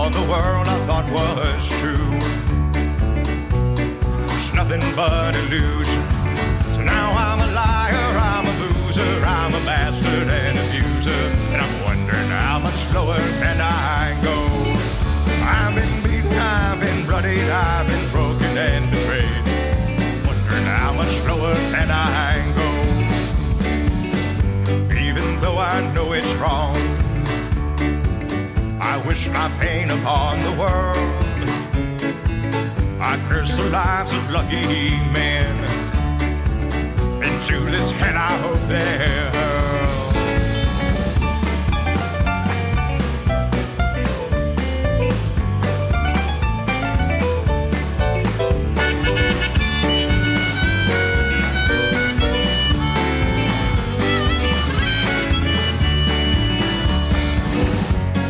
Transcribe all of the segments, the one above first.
all the world I thought was true. It's nothing but illusion. So now I'm a liar, I'm a loser, I'm a bastard and abuser, and I'm wondering how much lower can I go? I've been beaten, I've been bloodied, I've been broken and betrayed. Wondering how much lower can I go? Even though I know it's wrong, I wish my pain upon the world. I curse the lives of lucky men. Into this hell I hope they're hurled.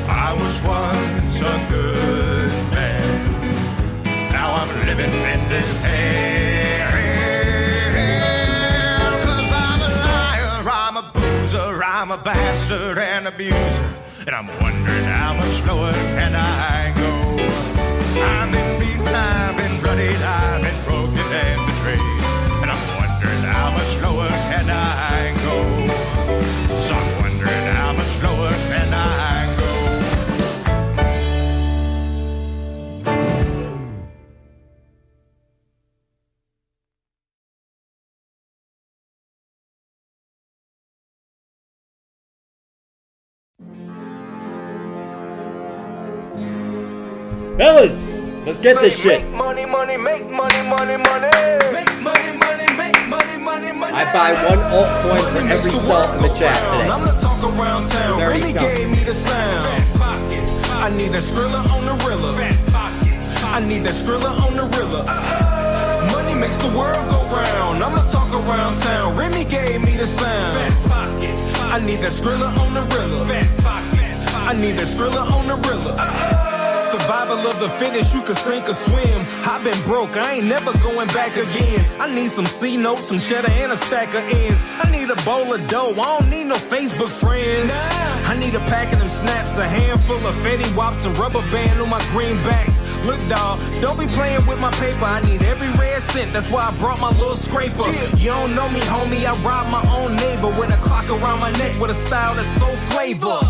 I was once a good man. Now I'm living in this hell. 'Cause I'm a liar, I'm a boozer, I'm a bastard and abuser, and I'm wondering how much lower can I go? I've been beaten, I've been bloodied, I've been broken and betrayed, and I'm wondering how much lower can I go? So I'm wondering how much lower can I go? Fellas, let's get this shit. Make money, money, make money, money, money. Make money, money, make money, money, money. I buy one altcoin for every salt in the chat today. I'm the talk around town. Very Really something. gave me the sound. I need that Skrilla on the Rilla. I need that Skrilla on the Rilla. Money makes the world go round. I'm the talk around town. Remy gave me the sound. I need that Skrilla on the Rilla. I need that Skrilla on the Rilla. Survival of the fittest, you can sink or swim. I've been broke, I ain't never going back again. I need some C-notes, some cheddar, and a stack of ends. I need a bowl of dough, I don't need no Facebook friends. I need a pack of them snaps, a handful of Fetty Wops, and rubber band on my greenbacks. Look, dawg, don't be playing with my paper. I need every red cent, that's why I brought my little scraper. You don't know me, homie, I rob my own neighbor with a clock around my neck with a style that's so flavor.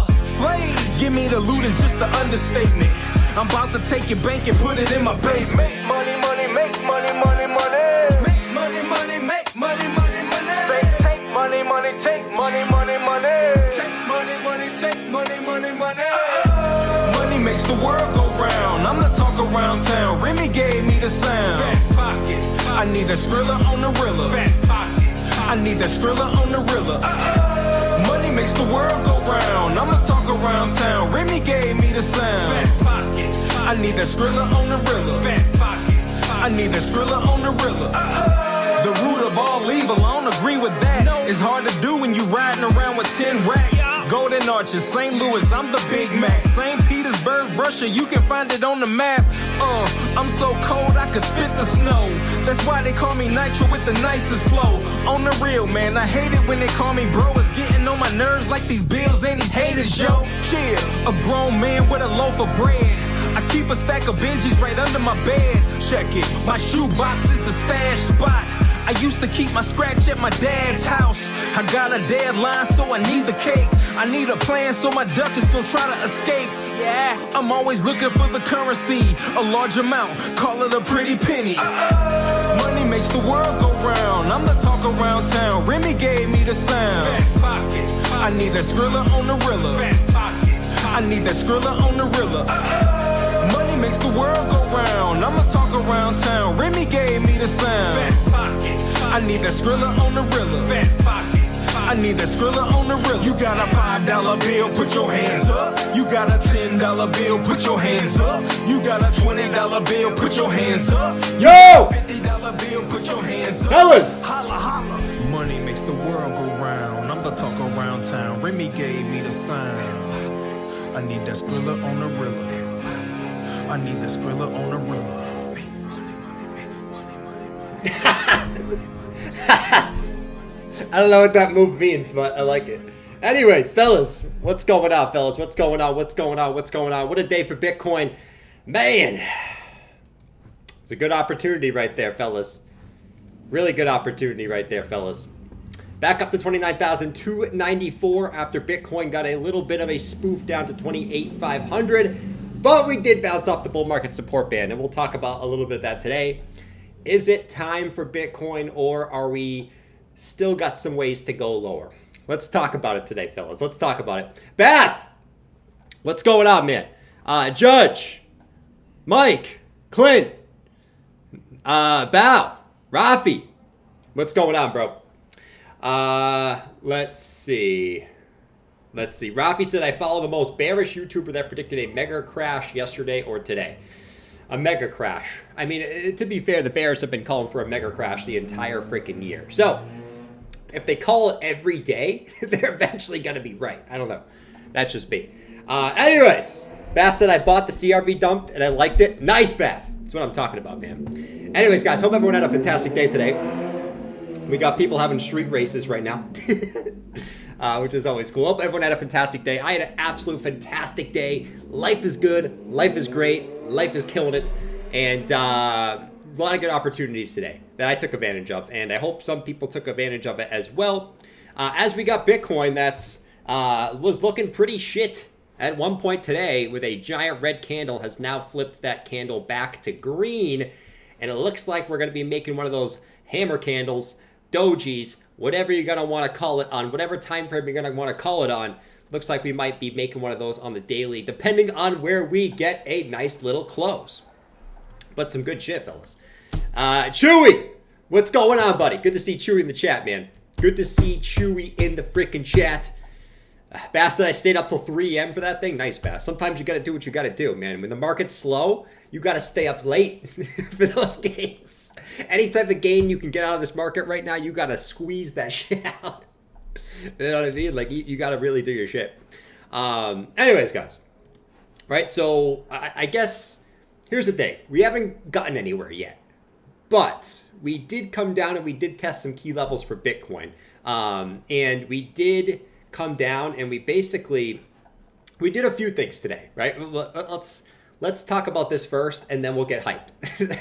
Give me the loot is just an understatement. I'm about to take your bank and put it in my basement. Make money, money, make money, money, money. Make money, money, make money, money, money. Take money, money, take money, money, money. Take money, money, take money, money, money. Money makes the world go round. I'm the talk around town. Remy gave me the sound. I need that Skrilla on the Rilla. I need that Skrilla on the Rilla. Money makes the world go round. I'm the talk around town. Remy gave me the sound. I need that Skrilla on the Rilla. I need that Skrilla on the Rilla. The root of all evil, I don't agree with that. It's hard to do when you riding around with 10 racks. Golden Arches, St. Louis, I'm the Big Mac. St. Petersburg, Russia, you can find it on the map. I'm so cold I can spit the snow. That's why they call me Nitro with the nicest flow. On the real, man, I hate it when they call me bro. It's getting on my nerves like these bills and these haters, yo. Cheer, a grown man with a loaf of bread. I keep a stack of Benjis right under my bed. Check it, my shoebox is the stash spot. I used to keep my scratch at my dad's house. I got a deadline, so I need the cake. I need a plan, so my duck is gonna try to escape. Yeah, I'm always looking for the currency, a large amount, call it a pretty penny. Money makes the world go round. I'm the talk around town. Remy gave me the sound. I need that Skrilla on the Rilla. I need that Skrilla on the Rilla. Money makes the world go round. I'm the talk around town. Remy gave me the sound. I need that Skrilla on the Rilla. I need that Skrilla on the Rilla. You got a $5 bill, put your hands up. You got a $10 bill, put your hands up. You got a $20 bill, put your hands up. Yo! $50 bill, put your hands up. Fellas! Holla, holla. Money makes the world go round. I'm the talk around town. Remy gave me the sound. I need that Skrilla on the Rilla. I need the Skrilla on the Rilla. I don't know what that move means, but I like it. Anyways, fellas, what's going on, fellas? What's going on? What's going on? What's going on? What a day for Bitcoin. Man, it's a good opportunity right there, fellas. Really good opportunity right there, fellas. Back up to 29,294 after Bitcoin got a little bit of a spoof down to 28,500. But we did bounce off the bull market support band, and we'll talk about a little bit of that today. Is it time for Bitcoin, or are we still got some ways to go lower? Let's talk about it today, fellas. Let's talk about it. Beth, what's going on, man? Judge, Mike, Clint, Bao, Rafi, what's going on, bro? Let's see. Rafi said, I follow the most bearish YouTuber that predicted a mega crash yesterday or today. A mega crash. I mean, to be fair, the bears have been calling for a mega crash the entire freaking year. So, if they call it every day, they're eventually going to be right. I don't know. That's just me. Anyways, Bass said I bought the CRV dumped and I liked it. Nice, Beth. That's what I'm talking about, man. Anyways, guys, hope everyone had a fantastic day today. We got people having street races right now, which is always cool. Hope everyone had a fantastic day. I had an absolute fantastic day. Life is good. Life is great. Life is killing it. And a lot of good opportunities today that I took advantage of. And I hope some people took advantage of it as well. As we got Bitcoin, that's was looking pretty shit at one point today with a giant red candle, has now flipped that candle back to green. And it looks like we're going to be making one of those hammer candles, dojis, whatever you're going to want to call it on, whatever time frame you're going to want to call it on. Looks like we might be making one of those on the daily, depending on where we get a nice little close. But some good shit, fellas. Chewy, what's going on, buddy? Good to see Chewy in the chat, man. Good to see Chewy in the freaking chat. Bass said I stayed up till 3 a.m. for that thing. Nice, Bass. Sometimes you got to do what you got to do, man. When the market's slow, you got to stay up late for those gains. Any type of gain you can get out of this market right now, you got to squeeze that shit out. You know what I mean? Like, you got to really do your shit. Anyways, guys. Right? So, I guess, here's the thing. We haven't gotten anywhere yet. But we did come down and we did test some key levels for Bitcoin. And we did come down and we did a few things today, right? Let's talk about this first and then we'll get hyped.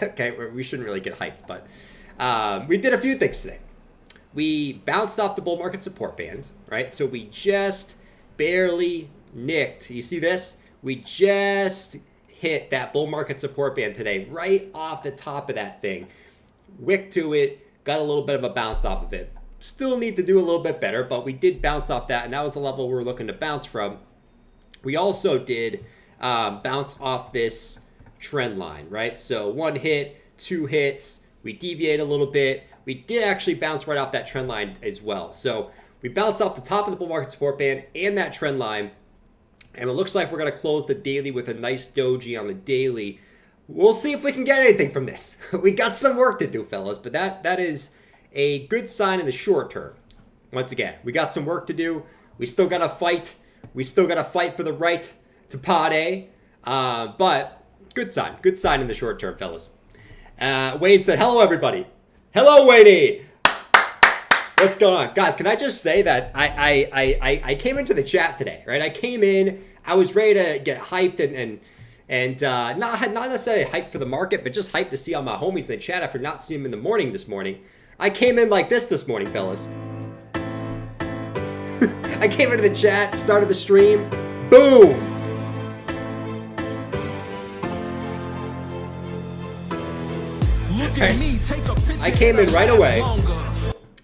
Okay, we shouldn't really get hyped, but we did a few things today. We bounced off the bull market support band, right? So we just barely nicked. You see this? We just hit that bull market support band today, right off the top of that thing. Wick to it, got a little bit of a bounce off of it. Still need to do a little bit better, but we did bounce off that, and that was the level we were looking to bounce from. We also did bounce off this trend line, right? So 1 hit, 2 hits, we deviate a little bit. We did actually bounce right off that trend line as well. So we bounced off the top of the bull market support band and that trend line, and it looks like we're going to close the daily with a nice doji on the daily. We'll see if we can get anything from this. We got some work to do, fellas, but that is a good sign in the short term. Once again, we got some work to do. We still got to fight. We still got to fight for the right to Pod A. But good sign. Good sign in the short term, fellas. Wayne said, hello, everybody. Hello, Wayne. What's going on? Guys, can I just say that I came into the chat today, right? I came in. I was ready to get hyped and not necessarily hyped for the market, but just hyped to see all my homies in the chat after not seeing them in the morning this morning. I came in like this morning, fellas. I came into the chat, started the stream, boom. Look at me, take a picture. I came in right away,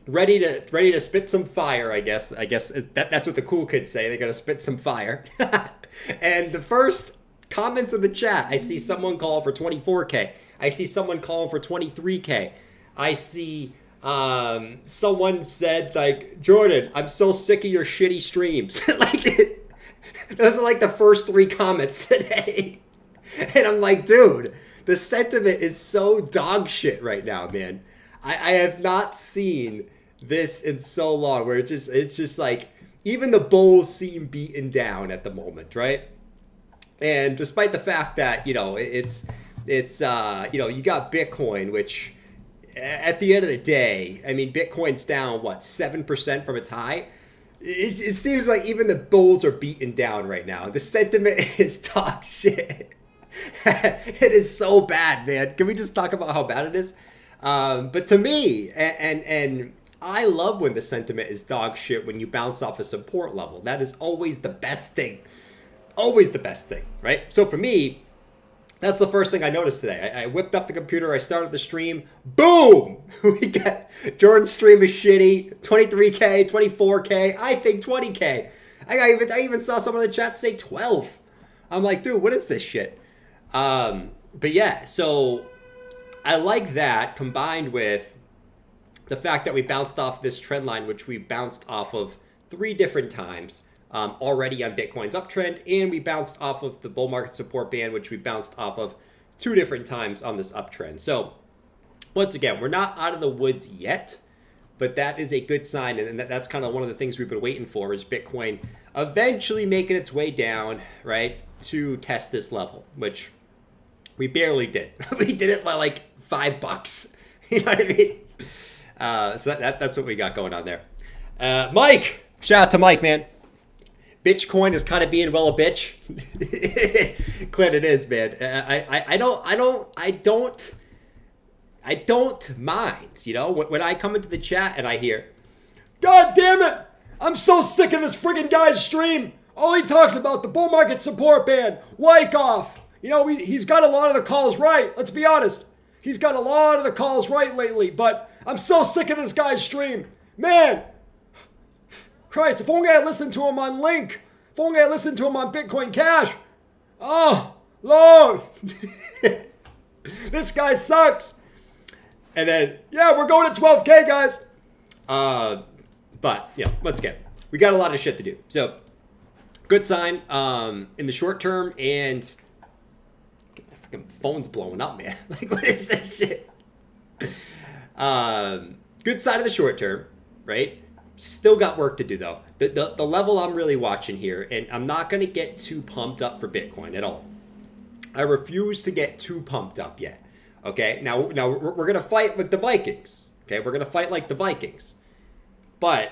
ready to spit some fire. I guess that's what the cool kids say. They're gonna spit some fire. And the first comments in the chat, I see someone calling for 24K. I see someone calling for 23K. I see someone said, like, Jordan, I'm so sick of your shitty streams. Those are like the first 3 comments today. And I'm like, dude, the sentiment is so dog shit right now, man. I have not seen this in so long, where it's just like, even the bulls seem beaten down at the moment, right? And despite the fact that, you know, it's you know, you got Bitcoin, which at the end of the day, I mean, Bitcoin's down, what, 7% from its high? It seems like even the bulls are beaten down right now. The sentiment is dog shit. It is so bad, man. Can we just talk about how bad it is? But to me, and I love when the sentiment is dog shit when you bounce off a support level. That is always the best thing. Always the best thing, right? So for me, that's the first thing I noticed today. I whipped up the computer, I started the stream, boom! We got Jordan's stream is shitty, 23K, 24K, I think 20K. I even saw someone in the chat say 12. I'm like, dude, what is this shit? But yeah, so I like that combined with the fact that we bounced off this trend line, which we bounced off of 3 different times already on Bitcoin's uptrend, and we bounced off of the bull market support band, which we bounced off of 2 different times on this uptrend. So once again, we're not out of the woods yet, but that is a good sign, and that's kind of one of the things we've been waiting for is Bitcoin eventually making its way down, right, to test this level, which we barely did. We did it by like $5. You know what I mean? So that's what we got going on there. Mike, shout out to Mike, man. Bitcoin is kind of being well a bitch. Clint, it is, man. I don't mind. You know, when I come into the chat and I hear, "God damn it, I'm so sick of this friggin' guy's stream. All he talks about the bull market support band, Wyckoff. You know, he's got a lot of the calls right. Let's be honest. He's got a lot of the calls right lately, but I'm so sick of this guy's stream. Man, Christ, if only I listened to him on Link. If only I listened to him on Bitcoin Cash. Oh, Lord. This guy sucks." And then, yeah, we're going to 12K, guys. But, yeah, once again, we got a lot of shit to do. So, good sign in the short term, and my fucking phone's blowing up, man. Like, what is that shit? Good sign of the short term, right? Still got work to do, though. The level I'm really watching here, and I'm not going to get too pumped up for Bitcoin at all. I refuse to get too pumped up yet. Okay, now we're going to fight like the Vikings. Okay, we're going to fight like the Vikings. But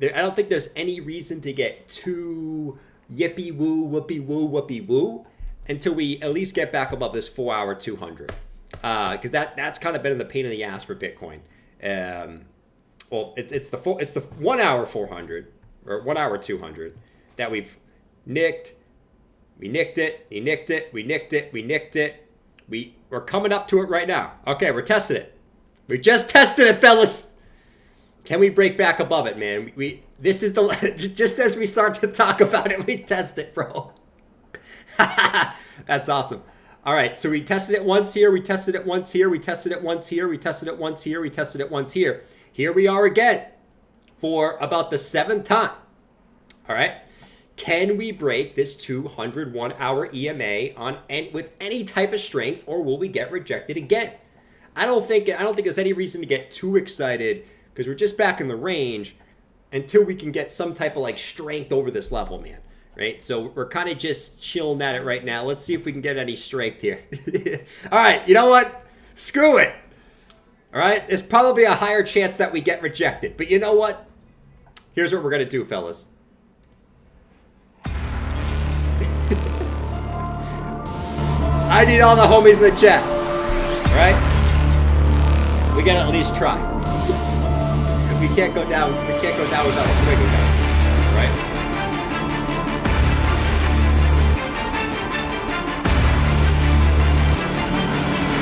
I don't think there's any reason to get too yippee woo, whoopee woo, whoopee woo until we at least get back above this 4-hour 200. Because that's kind of been in the pain in the ass for Bitcoin. Well, it's the 1 hour 400 or 1 hour 200 that we've nicked. We nicked it. We nicked it. We nicked it. We nicked it. We're coming up to it right now. Okay, we're testing it. We just tested it, fellas. Can we break back above it, man? This is the just as we start to talk about it, we test it, bro. That's awesome. All right, so we tested it once here. We tested it once here. We tested it once here. We tested it once here. We tested it once here. Here we are again for about the 7th time. All right. Can we break this 201-hour EMA with any type of strength, or will we get rejected again? I don't think there's any reason to get too excited because we're just back in the range until we can get some type of like strength over this level, man. Right? So we're kind of just chilling at it right now. Let's see if we can get any strength here. All right. You know what? Screw it. All right. There's probably a higher chance that we get rejected. But you know what? Here's what we're going to do, fellas. I need all the homies in the chat. All right? We got to at least try. We can't go down. We can't go down without swinging, guys. All right?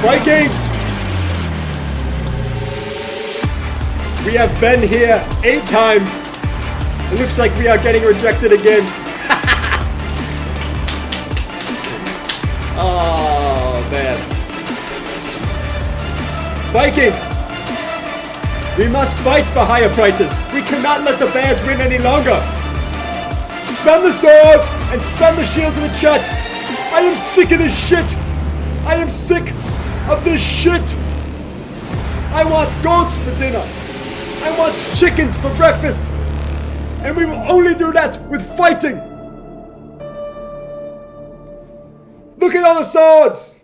Vikings! We have been here 8 times. It looks like we are getting rejected again. Oh, man. Vikings! We must fight for higher prices. We cannot let the bears win any longer. Spend the swords and spend the shield in the chat. I am sick of this shit. I am sick of this shit. I want goats for dinner. I want chickens for breakfast. And we will only do that with fighting. Look at all the swords.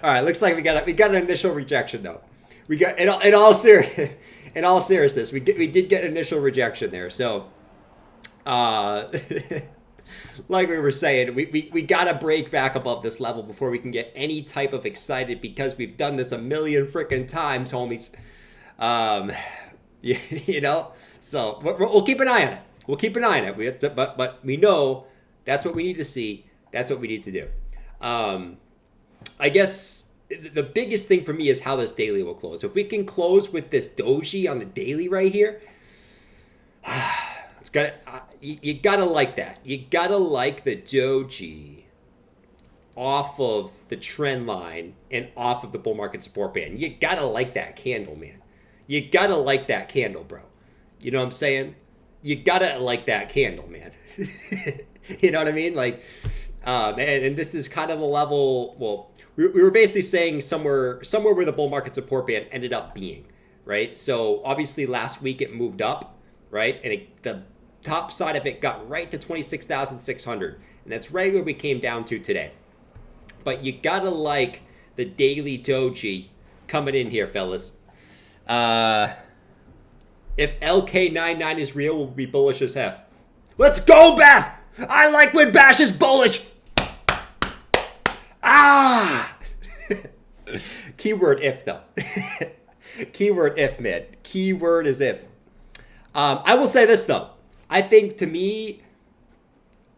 All right, looks like we got an initial rejection though. We got in all in all seriousness, we did get initial rejection there. So, like we were saying, we got to break back above this level before we can get any type of excited, because we've done this a million freaking times, homies. You know, so we'll keep an eye on it. We'll keep an eye on it. But we know that's what we need to see. That's what we need to do. I guess the biggest thing for me is how this daily will close. If we can close with this doji on the daily right here, it's got you gotta like that. You gotta like the doji off of the trend line and off of the bull market support band. You gotta like that candle, man. You gotta like that candle, bro. You know what I'm saying? You gotta like that candle, man. You know what I mean? Like, and this is kind of a level. Well, we were basically saying somewhere where the bull market support band ended up being, right? So obviously last week it moved up, right? And the top side of it got right to 26,600, and that's right where we came down to today. But you gotta like the daily doji coming in here, fellas. If LK99 is real, we'll be bullish as F. Let's go, Beth! I like when Bash is bullish! Ah! Keyword if, though. Keyword if, man. Keyword is if. I will say this, though. I think, to me,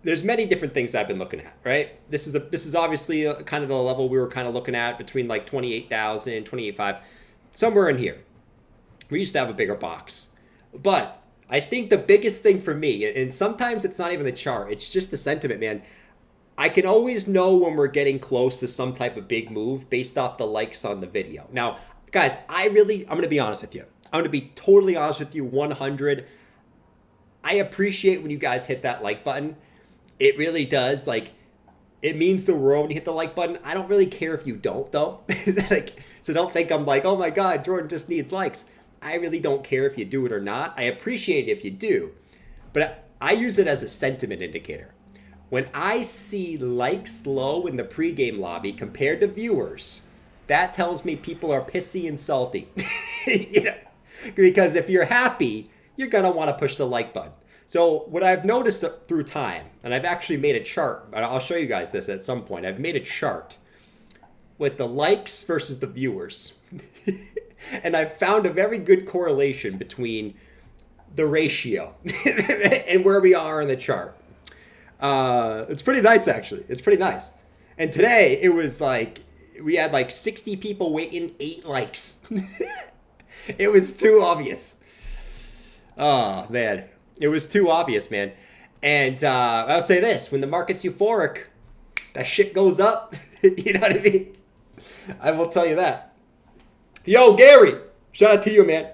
there's many different things I've been looking at, right? This is obviously kind of the level we were kind of looking at between like 28,000, 28,500, somewhere in here. We used to have a bigger box. But I think the biggest thing for me, and sometimes it's not even the chart, it's just the sentiment, man. I can always know when we're getting close to some type of big move based off the likes on the video. Now, guys, I'm going to be honest with you. I'm going to be totally honest with you, 100. I appreciate when you guys hit that like button. It really does. Like, it means the world when you hit the like button. I don't really care if you don't, though. So don't think I'm like, oh my God, Jordan just needs likes. I really don't care if you do it or not. I appreciate it if you do. But I use it as a sentiment indicator. When I see likes low in the pregame lobby compared to viewers, that tells me people are pissy and salty. You know? Because if you're happy, you're going to want to push the like button. So what I've noticed through time, and I've actually made a chart, and I'll show you guys this at some point. I've made a chart with the likes versus the viewers. And I've found a very good correlation between the ratio and where we are in the chart. It's pretty nice, actually. It's pretty nice. And today, it was like, we had like 60 people waiting, 8 likes. It was too obvious. Oh, man. It was too obvious, man. And I'll say this. When the market's euphoric, that shit goes up. You know what I mean? I will tell you that. Yo, Gary. Shout out to you, man.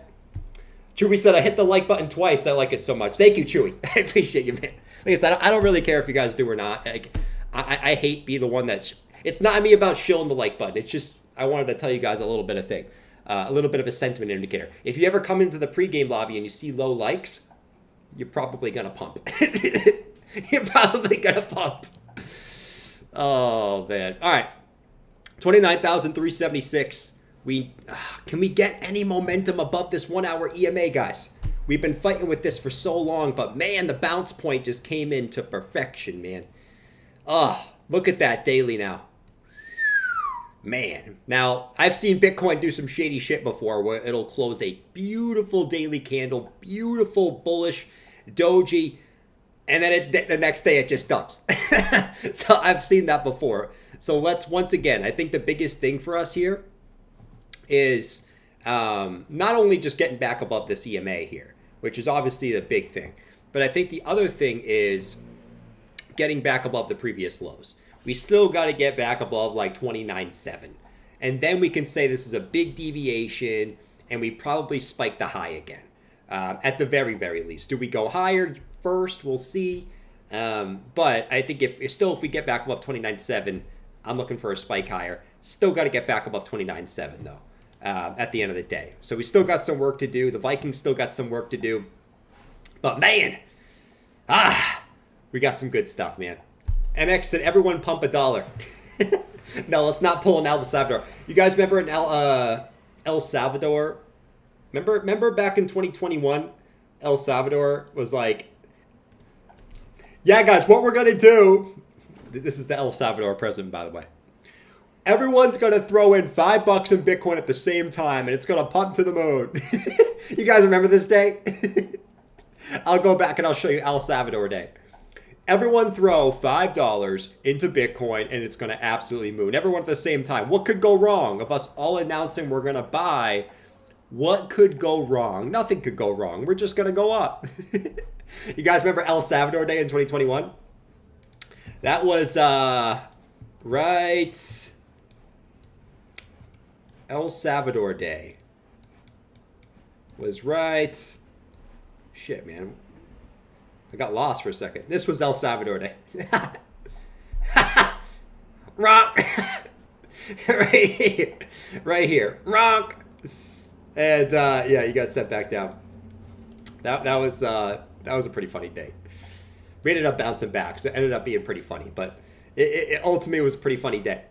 Chewy said, I hit the like button twice. I like it so much. Thank you, Chewy. I appreciate you, man. Like I said, I don't really care if you guys do or not. Like, I hate be the one that... It's not me about shilling the like button. It's just, I wanted to tell you guys a little bit of thing. A little bit of a sentiment indicator. If you ever come into the pregame lobby and you see low likes, you're probably going to pump. You're probably going to pump. Oh, man. All right. 29,376. Can we get any momentum above this 1 hour EMA, guys? We've been fighting with this for so long, but man, the bounce point just came into perfection, man. Oh, look at that daily now. Man. Now, I've seen Bitcoin do some shady shit before where it'll close a beautiful daily candle, beautiful bullish doji, and then the next day it just dumps. So I've seen that before. So let's, once again, I think the biggest thing for us here is not only just getting back above this EMA here, which is obviously the big thing, but I think the other thing is getting back above the previous lows. We still got to get back above like 29.7. And then we can say this is a big deviation and we probably spike the high again. At the very, very least. Do we go higher first? We'll see. But I think if we get back above 29.7, I'm looking for a spike higher. Still got to get back above 29.7 though. At the end of the day. So we still got some work to do. The Vikings still got some work to do. But man, we got some good stuff, man. MX said, everyone pump $1. No, let's not pull an El Salvador. You guys remember in El Salvador Remember back in 2021, El Salvador was like, yeah, guys, what we're going to do. This is the El Salvador president, by the way. Everyone's going to throw in $5 in Bitcoin at the same time, and it's going to pump to the moon. You guys remember this day? I'll go back and I'll show you El Salvador Day. Everyone throw $5 into Bitcoin, and it's going to absolutely moon. Everyone at the same time. What could go wrong? Of us all announcing we're going to buy, what could go wrong? Nothing could go wrong. We're just going to go up. You guys remember El Salvador Day in 2021? That was, right... El Salvador Day was right. Shit, man. I got lost for a second. This was El Salvador Day. Rock. Right here. Right here. Rock. And yeah, you got sent back down. That was a pretty funny day. We ended up bouncing back, so it ended up being pretty funny. But it ultimately was a pretty funny day.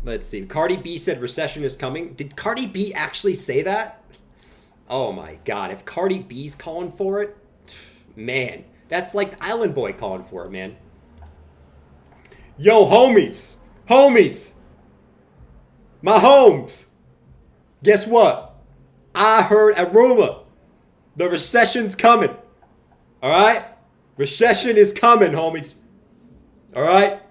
Let's see. Cardi B said recession is coming. Did Cardi B actually say that? Oh my God. If Cardi B's calling for it, man, that's like Island Boy calling for it, man. Yo, homies. Homies. My homes. Guess what? I heard a rumor. The recession's coming. All right? Recession is coming, homies. All right?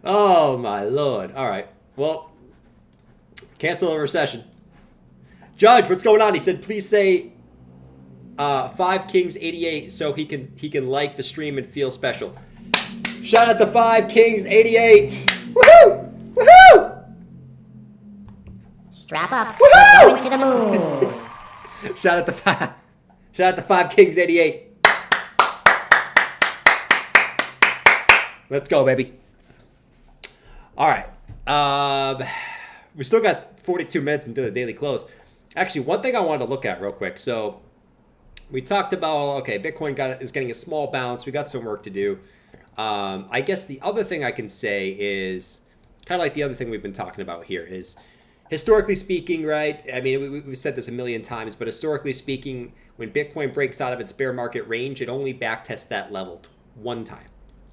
Oh, my Lord. All right. Well, cancel the recession. Judge, what's going on? He said, please say 5 Kings 88 so he can like the stream and feel special. Shout out to 5 Kings 88. Woohoo! Woohoo! Strap up. Woohoo! We're going to the moon. Shout out to 5 Kings 88. Let's go, baby. All right. We still got 42 minutes until the daily close. Actually, one thing I wanted to look at real quick. So we talked about, okay, Bitcoin is getting a small bounce. We got some work to do. I guess the other thing I can say is kind of like the other thing we've been talking about here is historically speaking, right? I mean, we've said this a million times, but historically speaking, when Bitcoin breaks out of its bear market range, it only backtests that level one time.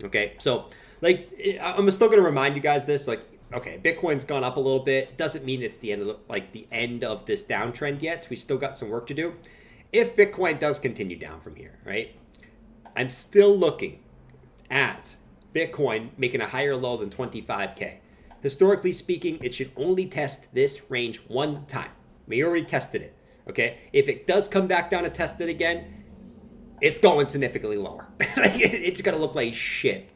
Okay, so like I'm still going to remind you guys this, like, okay, Bitcoin's gone up a little bit. Doesn't mean it's the end of the end of this downtrend yet. We still got some work to do. If Bitcoin does continue down from here, right? I'm still looking at Bitcoin making a higher low than 25K. Historically speaking, it should only test this range one time. We already tested it. Okay, if it does come back down and test it again, it's going significantly lower. It's going to look like shit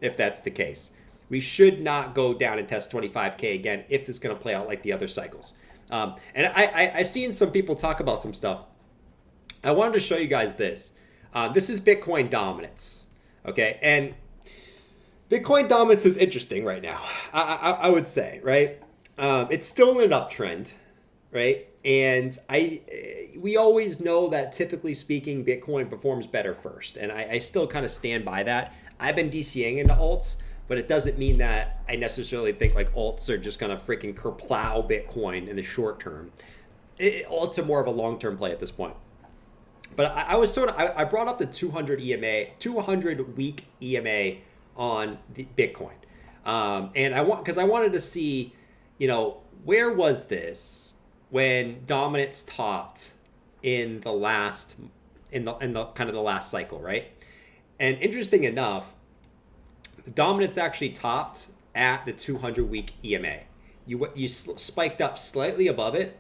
if that's the case. We should not go down and test 25K again if this is going to play out like the other cycles. And I've seen some people talk about some stuff. I wanted to show you guys this. This is Bitcoin dominance. Okay, and Bitcoin dominance is interesting right now. I would say, right? It's still in an uptrend, right? And we always know that typically speaking, Bitcoin performs better first. And I still kind of stand by that. I've been DCAing into alts, but it doesn't mean that I necessarily think like alts are just going to freaking kerplow Bitcoin in the short term. Alts are more of a long-term play at this point. But I brought up the 200 week EMA on the Bitcoin. And because I wanted to see, where was this when dominance topped in the last kind of the last cycle, right? And interesting enough, dominance actually topped at the 200-week EMA. You spiked up slightly above it,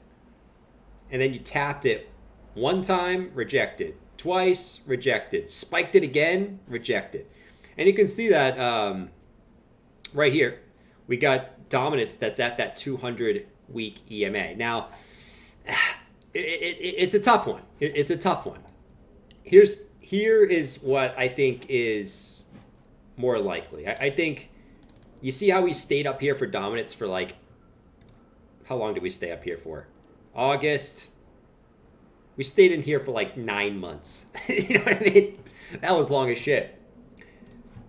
and then you tapped it one time, rejected. Twice, rejected. Spiked it again, rejected. And you can see that right here. We got dominance that's at that 200-week EMA. Now, it's a tough one. It's a tough one. Here is what I think is more likely. I think you see how we stayed up here for dominance for like, how long did we stay up here for? August. We stayed in here for like 9 months. You know what I mean? That was long as shit.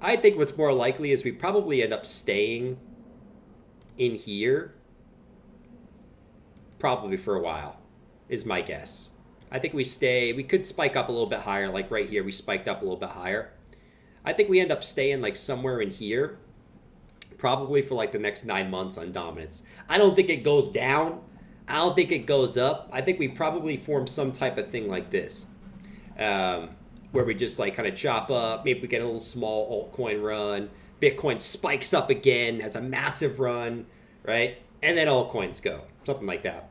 I think what's more likely is we probably end up staying in here probably for a while, is my guess. I think we could spike up a little bit higher, like right here, we spiked up a little bit higher. I think we end up staying like somewhere in here, probably for like the next 9 months on dominance. I don't think it goes down. I don't think it goes up. I think we probably form some type of thing like this, where we just like kind of chop up. Maybe we get a little small altcoin run. Bitcoin spikes up again, has a massive run, right? And then altcoins go, something like that.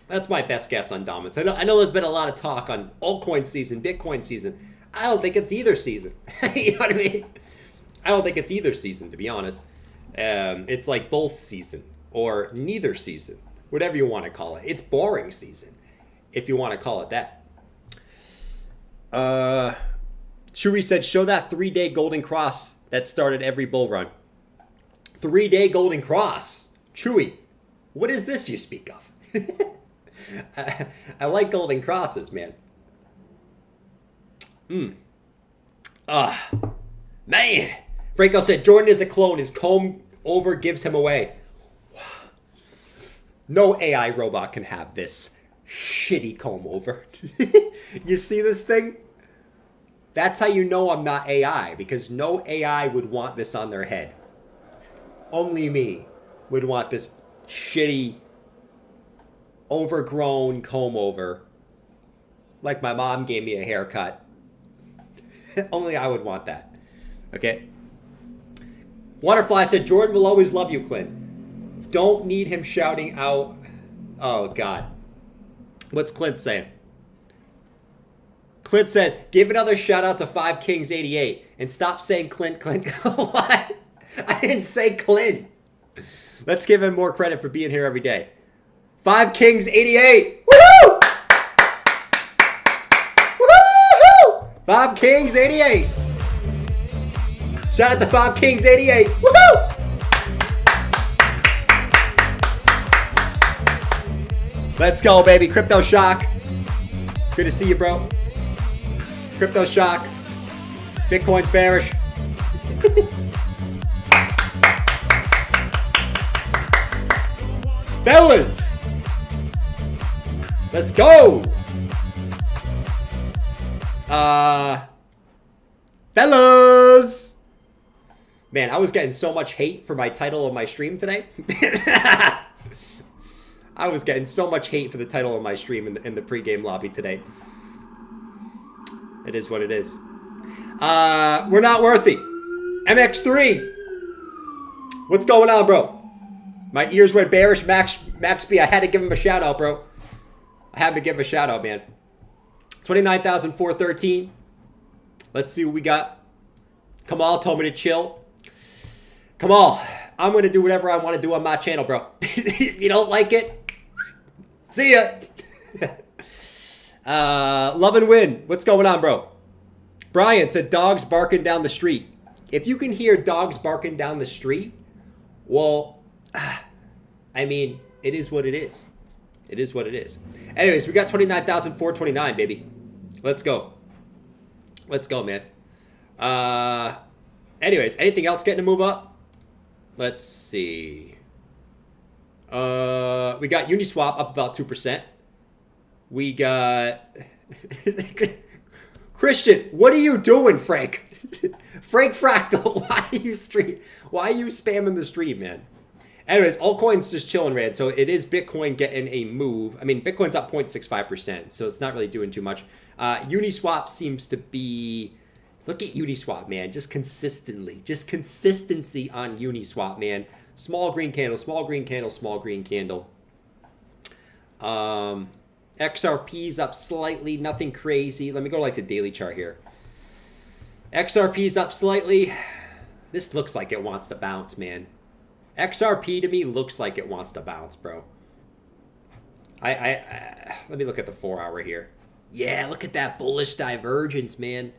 That's my best guess on dominance. I know there's been a lot of talk on altcoin season, Bitcoin season. I don't think it's either season. You know what I mean? I don't think it's either season, to be honest. It's like both season or neither season, whatever you want to call it. It's boring season, if you want to call it that. Shuri said, show that 3-day golden cross that started every bull run. 3-day golden cross. Chewy, what is this you speak of? I like golden crosses, man. Man. Franco said, Jordan is a clone. His comb over gives him away. No AI robot can have this shitty comb over. You see this thing? That's how you know I'm not AI, because no AI would want this on their head. Only me would want this shitty, overgrown comb over. Like my mom gave me a haircut. Only I would want that. Okay? Waterfly said, Jordan will always love you, Clint. Don't need him shouting out. Oh, God. What's Clint saying? Clint said, give another shout out to 5 Kings 88 and stop saying Clint. What? I didn't say Clint. Let's give him more credit for being here every day. 5 Kings 88. Woohoo! Woohoo! 5 Kings 88. Shout out to 5 Kings 88. Woohoo! Let's go, baby. Crypto Shock. Good to see you, bro. Crypto Shock. Bitcoin's bearish. Fellas. Let's go. Fellas. Man, I was getting so much hate for my title of my stream today. I was getting so much hate for the title of my stream in the pregame lobby today. It is what it is. We're not worthy. MX3. What's going on, bro? My ears went bearish. Max B, I had to give him a shout out, bro. I had to give him a shout out, man. 29,413. Let's see what we got. Kamal told me to chill. Kamal, I'm going to do whatever I want to do on my channel, bro. If you don't like it, see ya. Love and win. What's going on, bro? Brian said dogs barking down the street. If you can hear dogs barking down the street, well, I mean, it is what it is. It is what it is. Anyways, we got 29,429, baby. Let's go. Let's go, man. Anyways, anything else getting to move up? Let's see. We got Uniswap up about 2%. We got Christian. What are you doing, Frank? Frank Fractal. Why are you spamming the stream, man? Anyways, altcoins just chilling, Rand. So it is Bitcoin getting a move. I mean, Bitcoin's up 0.65%, so it's not really doing too much. Uniswap seems to be. Look at Uniswap, man. Just consistently. Just consistency on Uniswap, man. Small green candle, small green candle, small green candle. XRP's up slightly. Nothing crazy. Let me go to like the daily chart here. XRP's up slightly. This looks like it wants to bounce, man. XRP to me looks like it wants to bounce, bro. Let me look at the 4-hour here. Yeah, look at that bullish divergence, man.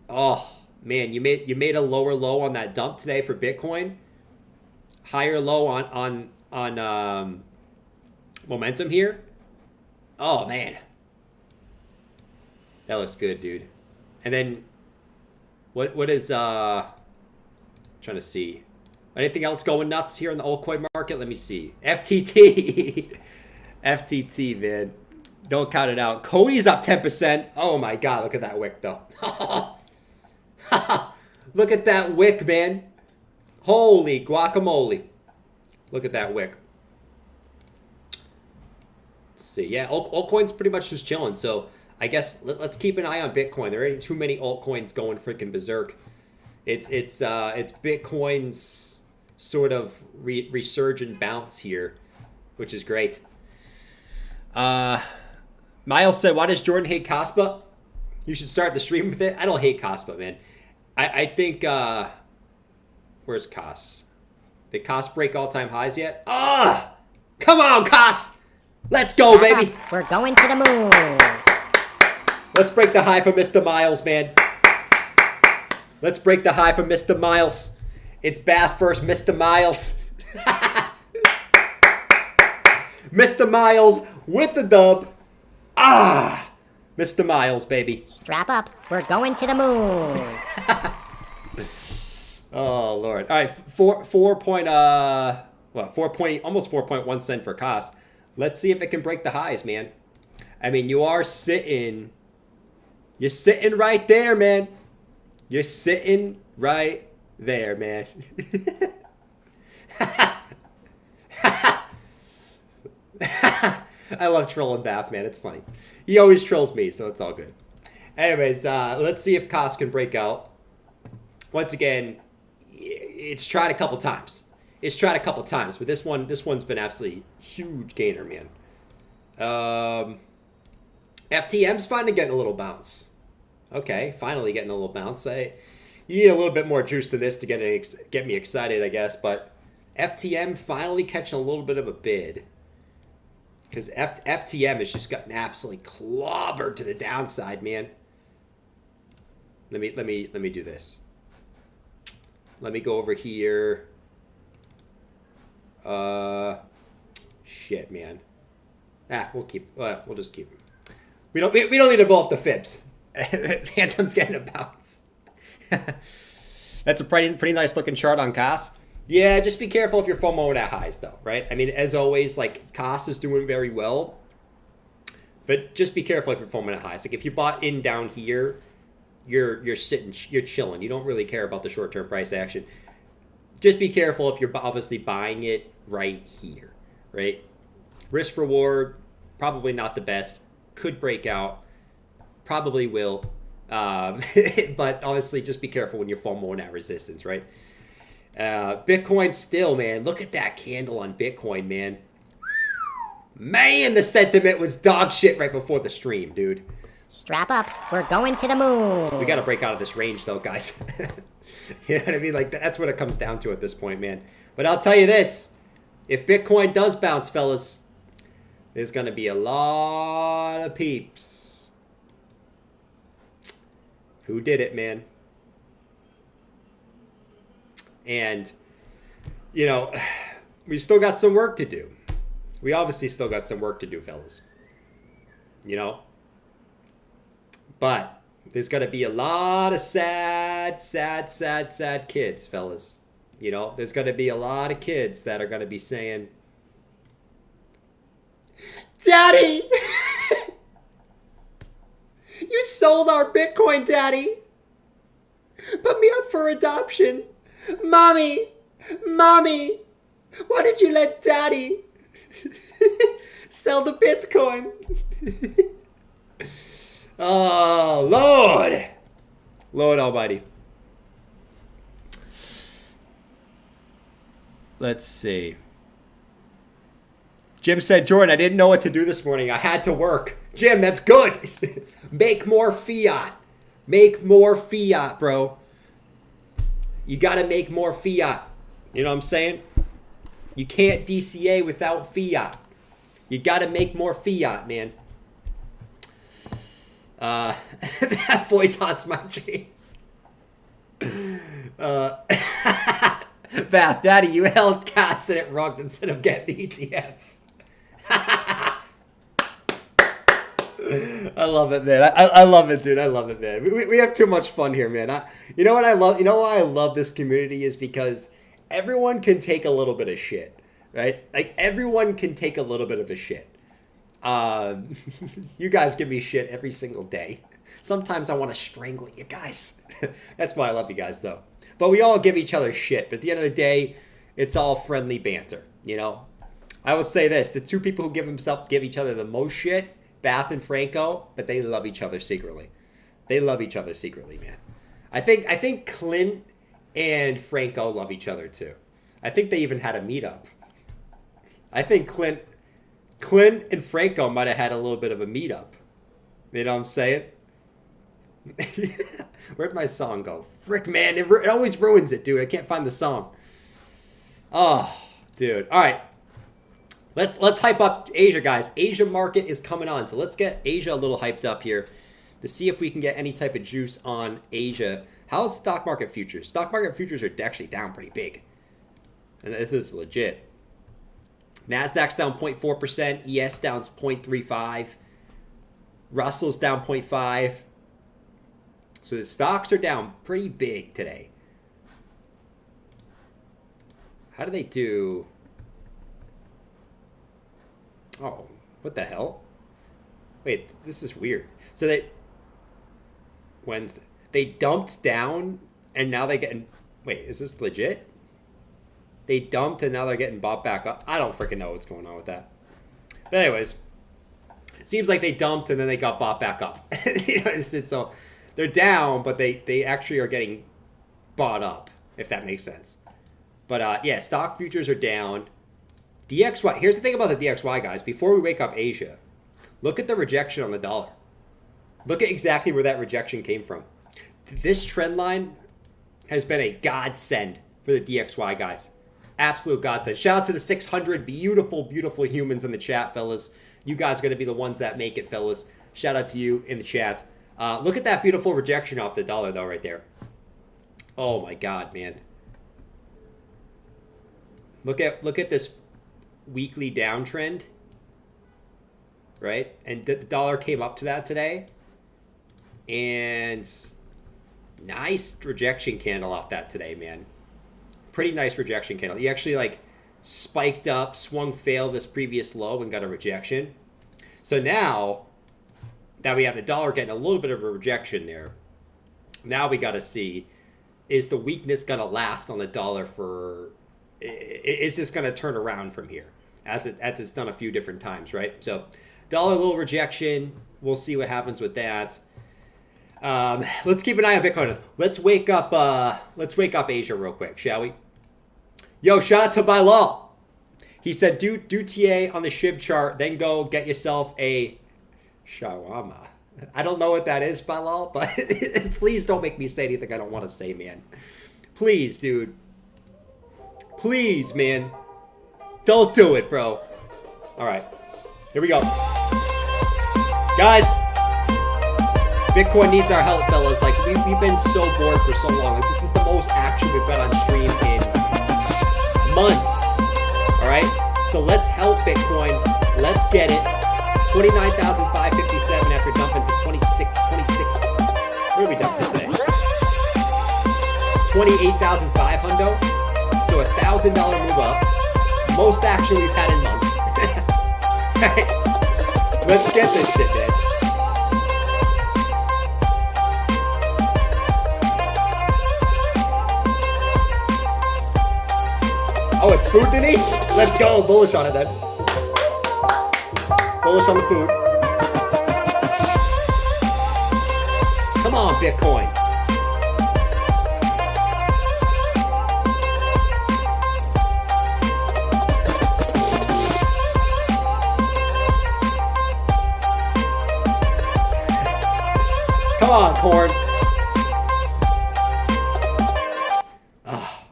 Oh, man, you made a lower low on that dump today for Bitcoin. Higher low on momentum here. Oh, man. That looks good, dude. And then what is trying to see. Anything else going nuts here in the altcoin market? Let me see. FTT. FTT, man. Don't count it out. Cody's up 10%. Oh my God, look at that wick though. Look at that wick, man. Holy guacamole. Look at that wick. Let's see. Yeah, altcoin's pretty much just chilling. So I guess let's keep an eye on Bitcoin. There ain't too many altcoins going freaking berserk. It's Bitcoin's sort of resurgent bounce here, which is great. Miles said, why does Jordan hate Kaspa? You should start the stream with it. I don't hate Kaspa, man. I think, where's Kas? Did Kas break all-time highs yet? Ah! Come on, Kas! Let's go, baby! We're going to the moon! Let's break the high for Mr. Miles, man. Let's break the high for Mr. Miles. It's Bath first, Mr. Miles. Mr. Miles with the dub. Ah! Mr. Miles, baby. Strap up. We're going to the moon. Oh, Lord. All right, almost 4.1 cent for cost. Let's see if it can break the highs, man. I mean, you're sitting right there, man. You're sitting right there, man. I love trolling Bath, man. It's funny. He always trolls me, so it's all good. Anyways, let's see if Koss can break out. Once again, it's tried a couple times. But this one's been absolutely huge gainer, man. FTM's finally getting a little bounce. Okay, finally getting a little bounce. You need a little bit more juice than this to get me excited, I guess. But FTM finally catching a little bit of a bid. Because FTM has just gotten absolutely clobbered to the downside, man. Let me do this. Let me go over here. Shit, man. We'll just keep. We don't need to blow up the fibs. Phantom's getting a bounce. That's a pretty nice looking chart on Koss. Yeah, just be careful if you're FOMOing at highs, though, right? I mean, as always, like, Koss is doing very well, but just be careful if you're FOMOing at highs. Like, if you bought in down here, you're sitting, you're chilling. You don't really care about the short-term price action. Just be careful if you're obviously buying it right here, right? Risk reward, probably not the best. Could break out, probably will, but obviously just be careful when you're FOMOing at resistance, right? Bitcoin still, man. Look at that candle on Bitcoin, man. Man, the sentiment was dog shit right before the stream, dude. Strap up. We're going to the moon. We got to break out of this range, though, guys. You know what I mean? Like, that's what it comes down to at this point, man. But I'll tell you this. If Bitcoin does bounce, fellas, there's going to be a lot of peeps. Who did it, man? And, you know, we still got some work to do. We obviously still got some work to do, fellas. You know? But there's going to be a lot of sad kids, fellas. You know, there's going to be a lot of kids that are going to be saying, Daddy! You sold our Bitcoin, Daddy! Put me up for adoption! Mommy! Mommy! Why did you let Daddy sell the Bitcoin? Oh, Lord! Lord Almighty. Let's see. Jim said, Jordan, I didn't know what to do this morning. I had to work. Jim, that's good. Make more fiat. Make more fiat, bro. You got to make more fiat. You know what I'm saying? You can't DCA without fiat. You got to make more fiat, man. That voice haunts my dreams. Bath, Daddy, you held cats and it rugged instead of getting the ETF. I love it, man. I love it, dude. I love it, man. We have too much fun here, man. You know what I love? You know why I love this community is because everyone can take a little bit of shit, right? Like everyone can take a little bit of a shit. You guys give me shit every single day. Sometimes I want to strangle you guys. That's why I love you guys, though. But we all give each other shit. But at the end of the day, it's all friendly banter, you know? I will say this. The two people who give each other the most shit, Bath and Franco, but they love each other secretly. They love each other secretly, man. I think Clint and Franco love each other, too. I think they even had a meetup. I think Clint and Franco might have had a little bit of a meetup. You know what I'm saying? Where'd my song go? Frick, man, it always ruins it, dude. I can't find the song. Oh, dude. All right. Let's hype up Asia, guys. Asia market is coming on. So let's get Asia a little hyped up here to see if we can get any type of juice on Asia. How's stock market futures? Stock market futures are actually down pretty big. And this is legit. NASDAQ's down 0.4%. ES down 0.35%. Russell's down 0.5%. So the stocks are down pretty big today. How do they do? Oh, what the hell? Wait, this is weird. So they dumped down and now they getting, wait, is this legit? They dumped and now they're getting bought back up. I don't freaking know what's going on with that. But anyways, it seems like they dumped and then they got bought back up. You know, so they're down, but they actually are getting bought up, if that makes sense. But yeah, stock futures are down. DXY, here's the thing about the DXY, guys. Before we wake up Asia, look at the rejection on the dollar. Look at exactly where that rejection came from. This trend line has been a godsend for the DXY, guys. Absolute godsend. Shout out to the 600 beautiful, beautiful humans in the chat, fellas. You guys are going to be the ones that make it, fellas. Shout out to you in the chat. Look at that beautiful rejection off the dollar, though, right there. Oh, my God, man. Look at this weekly downtrend, right? And the dollar came up to that today. And nice rejection candle off that today, man. Pretty nice rejection candle. He actually, like, spiked up, swung failed this previous low and got a rejection. So now that we have the dollar getting a little bit of a rejection there, now we got to see, is the weakness going to last on the dollar for, is this going to turn around from here? As it's done a few different times, right? So dollar little rejection. We'll see what happens with that. Let's keep an eye on Bitcoin. Let's wake up Asia real quick, shall we? Yo, shout out to Bilal. He said, do TA on the SHIB chart, then go get yourself a shawarma. I don't know what that is, Bilal, but please don't make me say anything I don't want to say, man. Please, dude. Please, man. Don't do it, bro. All right. Here we go. Guys, Bitcoin needs our help, fellas. Like, we've been so bored for so long. Like, this is the most action we've got on stream in months. All right? So let's help Bitcoin. Let's get it. 29,557 after dumping to 26. Where are we dumping today? 28,500. So $1,000 move up. Most action we've had in months. All right. Let's get this shit, man. Oh, it's food, Denise? Let's go. Bullish on it, then. Bullish on the food. Come on, Bitcoin. Come on, corn. Ah,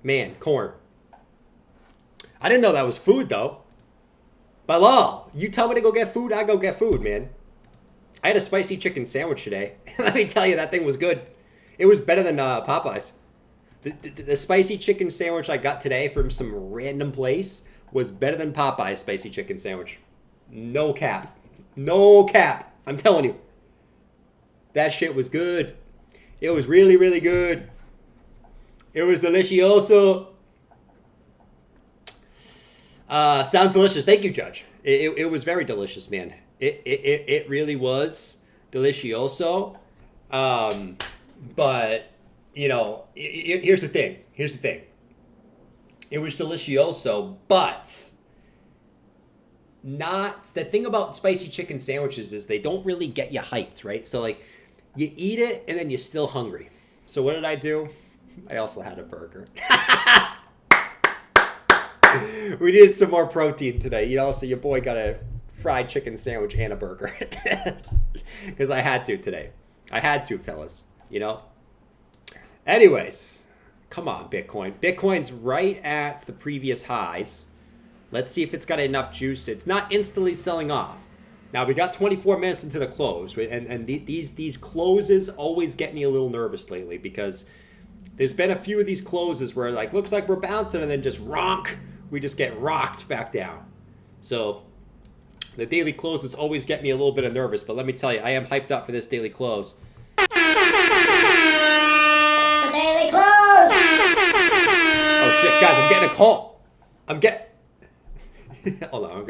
man, corn. I didn't know that was food, though. By law, you tell me to go get food, I go get food, man. I had a spicy chicken sandwich today. Let me tell you, that thing was good. It was better than Popeyes. The spicy chicken sandwich I got today from some random place was better than Popeyes spicy chicken sandwich. No cap. No cap. I'm telling you. That shit was good. It was really, really good. It was delicioso. Sounds delicious. Thank you, Judge. It was very delicious, man. It really was delicioso. But, you know, here's the thing. Here's the thing. It was delicioso, but not... The thing about spicy chicken sandwiches is they don't really get you hyped, right? So, like, you eat it and then you're still hungry. So what did I do? I also had a burger. We needed some more protein today, you know, so your boy got a fried chicken sandwich and a burger. Because I had to today. I had to, fellas, you know. Anyways, come on, Bitcoin. Bitcoin's right at the previous highs. Let's see if it's got enough juice. It's not instantly selling off. Now, we got 24 minutes into the close, and these closes always get me a little nervous lately because there's been a few of these closes where, like, looks like we're bouncing and then just we just get rocked back down. So the daily closes always get me a little bit of nervous, but let me tell you, I am hyped up for this daily close. The daily close! Oh shit, guys, I'm getting a call. Hold on,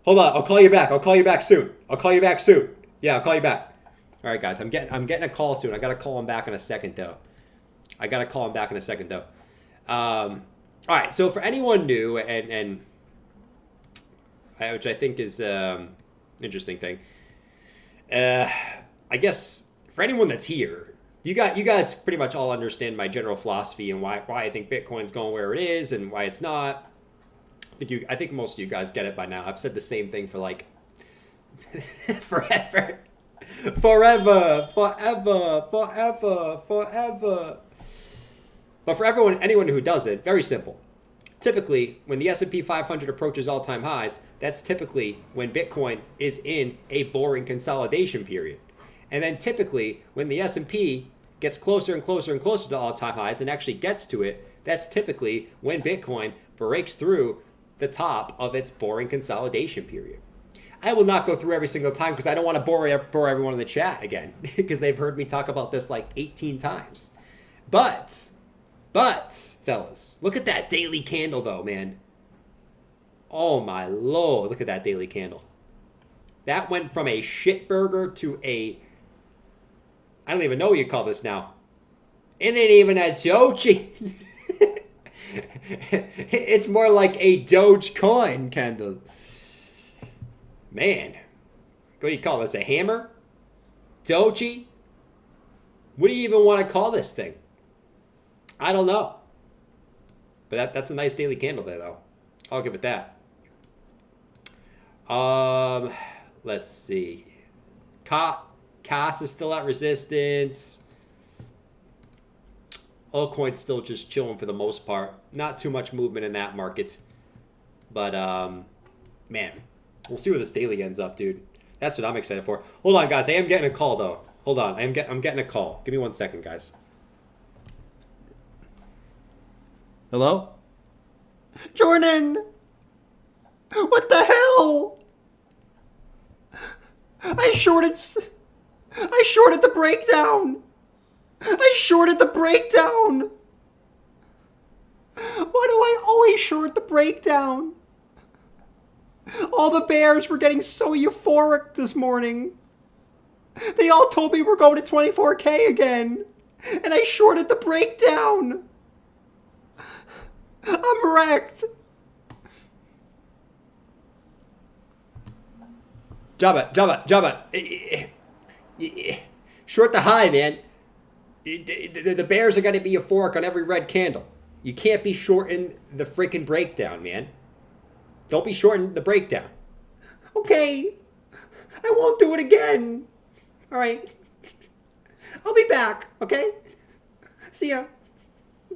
Hold on, I'll call you back. I'll call you back soon. Yeah, I'll call you back. All right, guys, I'm getting a call soon. I got to call him back in a second, though. All right, so for anyone new, and which I think is interesting thing, I guess for anyone that's here, you guys pretty much all understand my general philosophy and why I think Bitcoin's going where it is and why it's not. I think most of you guys get it by now. I've said the same thing for like forever. But for anyone who doesn't, very simple. Typically, when the S&P 500 approaches all-time highs, that's typically when Bitcoin is in a boring consolidation period. And then typically, when the S&P gets closer and closer and closer to all-time highs and actually gets to it, that's typically when Bitcoin breaks through the top of its boring consolidation period. I will not go through every single time because I don't want to bore everyone in the chat again because they've heard me talk about this like 18 times. But, fellas, look at that daily candle though, man. Oh my lord, look at that daily candle. That went from a shit burger to a... I don't even know what you call this now. It ain't even a doji. It's more like a Dogecoin candle. Man. What do you call this? A hammer? Doji? What do you even want to call this thing? I don't know. But that's a nice daily candle there, though. I'll give it that. Let's see. CAS is still at resistance. Altcoins still just chilling for the most part. Not too much movement in that market. But, man, we'll see where this daily ends up, dude. That's what I'm excited for. Hold on, guys. I am getting a call, though. Hold on. I'm getting a call. Give me 1 second, guys. Hello? Jordan! What the hell? I shorted the breakdown. Why do I always short the breakdown? All the bears were getting so euphoric this morning. They all told me we're going to 24K again. And I shorted the breakdown. I'm wrecked. Jabba. Short the high, man. The bears are going to be euphoric on every red candle. You can't be shorting the freaking breakdown, man. Don't be shorting the breakdown. Okay. I won't do it again. All right. I'll be back, okay? See ya.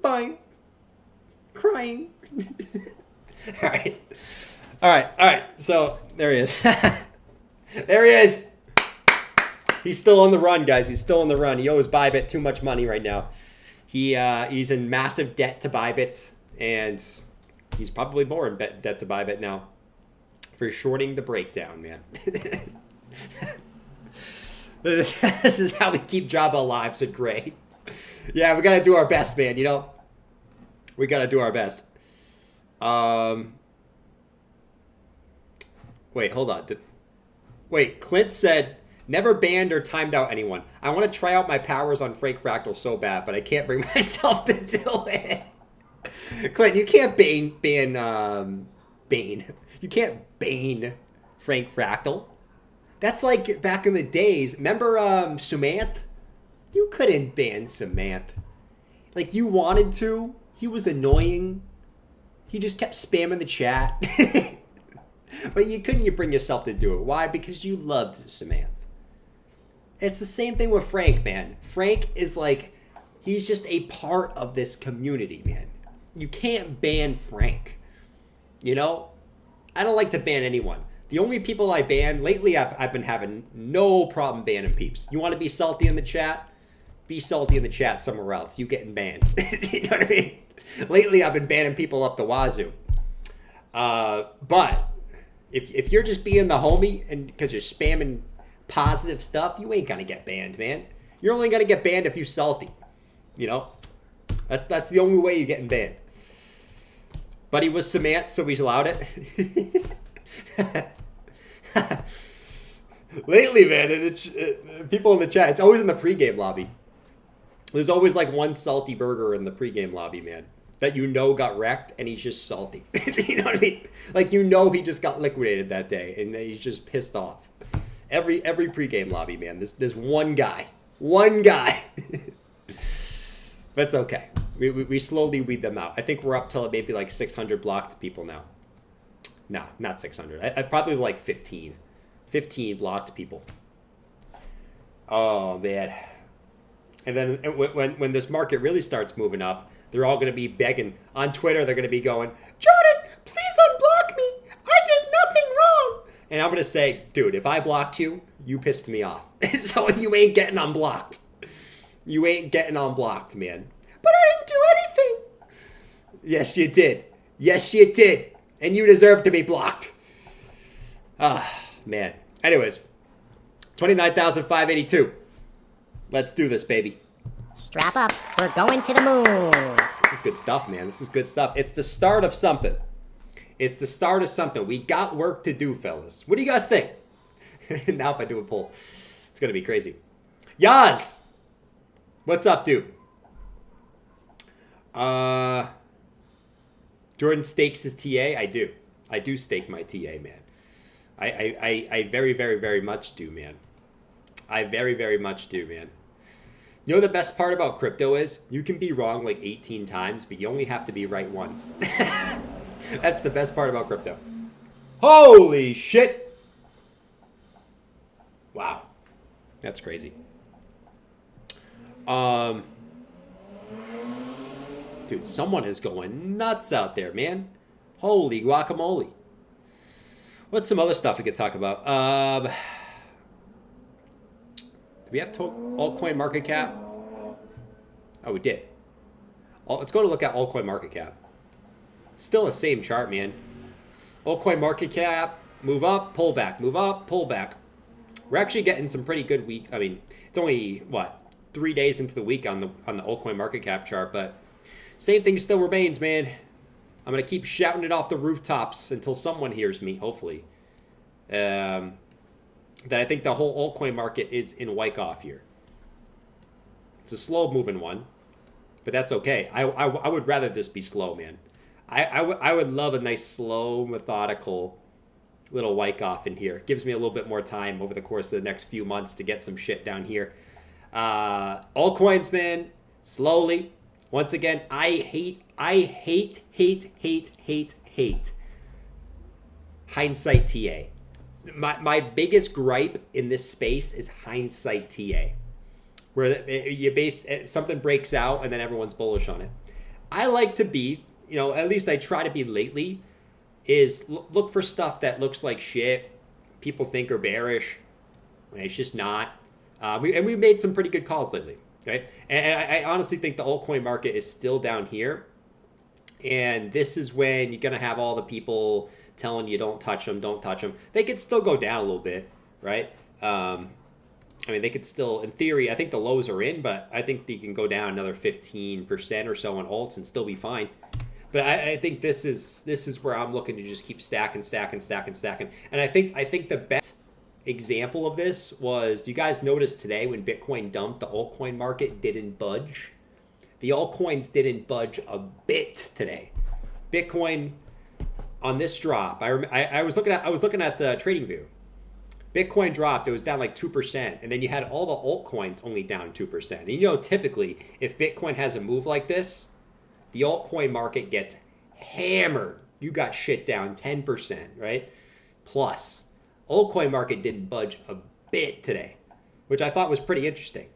Bye. Crying. All right. So, there he is. There he is. He's still on the run, guys. He's still on the run. He owes Bybit too much money right now. He's in massive debt to Bybit, and he's probably more in debt to Bybit now for shorting the breakdown, man. This is how we keep Jabba alive, said Gray. Yeah, we got to do our best, man, you know? We got to do our best. Wait, hold on. Wait, Clint said, never banned or timed out anyone. I want to try out my powers on Frank Fractal so bad, but I can't bring myself to do it. Clint, you can't you can't bane Frank Fractal. That's like back in the days. Remember Sumanth? You couldn't ban Sumanth. Like, you wanted to. He was annoying. He just kept spamming the chat. But you couldn't bring yourself to do it. Why? Because you loved Samantha. It's the same thing with Frank, man. Frank is like, he's just a part of this community, man. You can't ban Frank. You know? I don't like to ban anyone. The only people I ban, lately I've been having no problem banning peeps. You want to be salty in the chat? Be salty in the chat somewhere else. You getting banned. You know what I mean? Lately I've been banning people up the wazoo. But if you're just being the homie and because you're spamming positive stuff, you ain't gonna get banned, man. You're only gonna get banned if you're salty. You know? That's the only way you're getting banned. But he was Samantha, so he's allowed it. Lately, man, people in the chat, it's always in the pregame lobby. There's always like one salty burger in the pregame lobby, man, that you know got wrecked and he's just salty. You know what I mean? Like, you know he just got liquidated that day and he's just pissed off. Every pregame lobby, man, there's one guy. One guy. That's okay. We slowly weed them out. I think we're up to maybe like 600 blocked people now. No, not 600. I probably like 15. 15 blocked people. Oh, man. And then when this market really starts moving up, they're all going to be begging. On Twitter, they're going to be going, Jordan, please unblock me. I did nothing wrong. And I'm going to say, dude, if I blocked you, you pissed me off. So you ain't getting unblocked. You ain't getting unblocked, man. But I didn't do anything. Yes, you did. Yes, you did. And you deserve to be blocked. Ah, man. Anyways, 29,582. Let's do this, baby. Strap up. We're going to the moon. This is good stuff, man. This is good stuff. It's the start of something. It's the start of something. We got work to do, fellas. What do you guys think? Now if I do a poll, it's going to be crazy. Yaz! What's up, dude? Jordan stakes his TA? I do. I do stake my TA, man. I very, very, very much do, man. I very, very much do, man. You know the best part about crypto is you can be wrong like 18 times, but you only have to be right once. That's the best part about crypto. Holy shit. Wow. That's crazy. Dude, someone is going nuts out there, man. Holy guacamole. What's some other stuff we could talk about? Do we have altcoin market cap? Oh, we did. Let's go to look at altcoin market cap. Still the same chart, man. Altcoin market cap, move up, pull back, move up, pull back. We're actually getting some pretty good week. I mean, it's only, 3 days into the week on the altcoin market cap chart, but same thing still remains, man. I'm going to keep shouting it off the rooftops until someone hears me, hopefully. That I think the whole altcoin market is in Wyckoff here. It's a slow-moving one, but that's okay. I would rather this be slow, man. I would love a nice, slow, methodical little Wyckoff in here. Gives me a little bit more time over the course of the next few months to get some shit down here. Altcoins, man, slowly. Once again, I hate hindsight TA. My biggest gripe in this space is hindsight TA, where something breaks out and then everyone's bullish on it. I like to be, at least I try to be lately, is look for stuff that looks like shit, people think are bearish, when it's just not. We made some pretty good calls lately, right? And I honestly think the altcoin market is still down here. And this is when you're going to have all the people telling you don't touch them, don't touch them. They could still go down a little bit, right? They could still, in theory, I think the lows are in, but I think they can go down another 15% or so on alts and still be fine. But I think this is where I'm looking to just keep stacking. And I think the best example of this was, do you guys notice today when Bitcoin dumped, the altcoin market didn't budge? The altcoins didn't budge a bit today. Bitcoin on this drop, I was looking at the TradingView. Bitcoin dropped, it was down like 2%, and then you had all the altcoins only down 2%. And you know, typically, if Bitcoin has a move like this, the altcoin market gets hammered. You got shit down 10%, right? Plus, altcoin market didn't budge a bit today, which I thought was pretty interesting.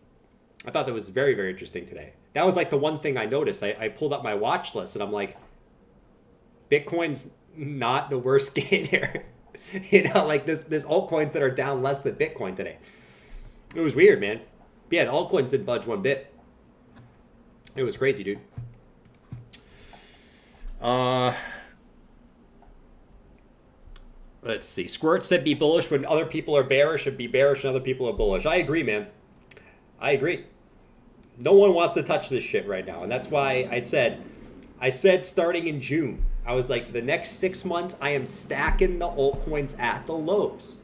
I thought that was very, very interesting today. That was like the one thing I noticed. I pulled up my watch list and I'm like, Bitcoin's not the worst gainer. You know, like there's altcoins that are down less than Bitcoin today. It was weird, man. Yeah, the altcoins didn't budge one bit. It was crazy, dude. Let's see. Squirt said be bullish when other people are bearish, and be bearish when other people are bullish. I agree, man. I agree. No one wants to touch this shit right now. And that's why I said starting in June, I was like, for the next 6 months, I am stacking the altcoins at the lows.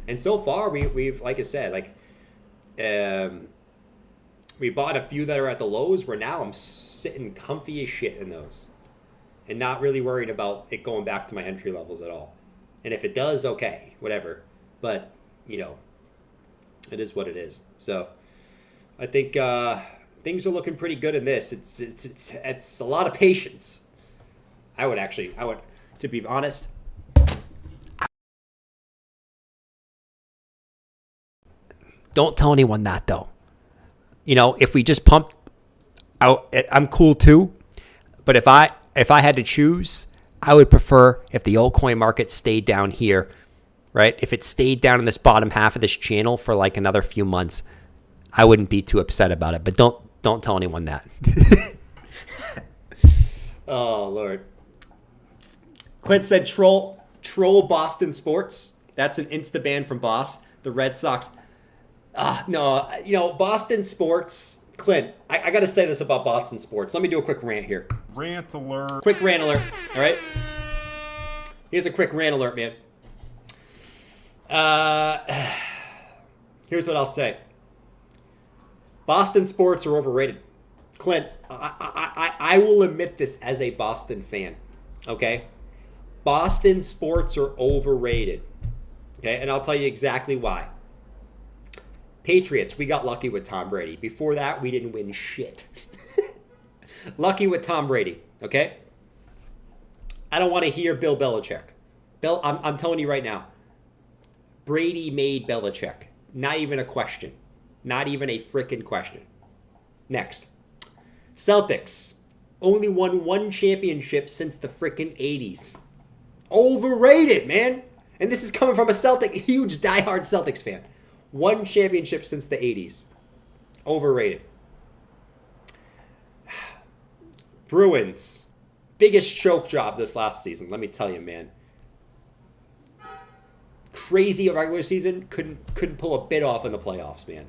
And so far, we've like I said, like, we bought a few that are at the lows, where now I'm sitting comfy as shit in those. And not really worried about it going back to my entry levels at all. And if it does, okay, whatever. But, you know, it is what it is. So I think things are looking pretty good in this. It's a lot of patience. I would, to be honest, don't tell anyone that though. You know, if we just pump out, I'm cool too. But if I had to choose, I would prefer if the altcoin market stayed down here, right? If it stayed down in this bottom half of this channel for like another few months, I wouldn't be too upset about it. But don't tell anyone that. Oh Lord. Clint said troll Boston sports. That's an insta ban from Boss. The Red Sox. No, you know, Boston sports. Clint, I got to say this about Boston sports. Let me do a quick rant here. Rant alert. Quick rant alert. All right. Here's a quick rant alert, man. Here's what I'll say. Boston sports are overrated. Clint, I will admit this as a Boston fan. Okay? Boston sports are overrated. Okay? And I'll tell you exactly why. Patriots, we got lucky with Tom Brady. Before that, we didn't win shit. Lucky with Tom Brady, okay? I don't want to hear Bill Belichick. I'm telling you right now, Brady made Belichick. Not even a question. Not even a freaking question. Next. Celtics. Only won one championship since the freaking 80s. Overrated, man. And this is coming from a huge diehard Celtics fan. One championship since the 80s. Overrated. Bruins. Biggest choke job this last season. Let me tell you, man. Crazy regular season. Couldn't pull a bit off in the playoffs, man.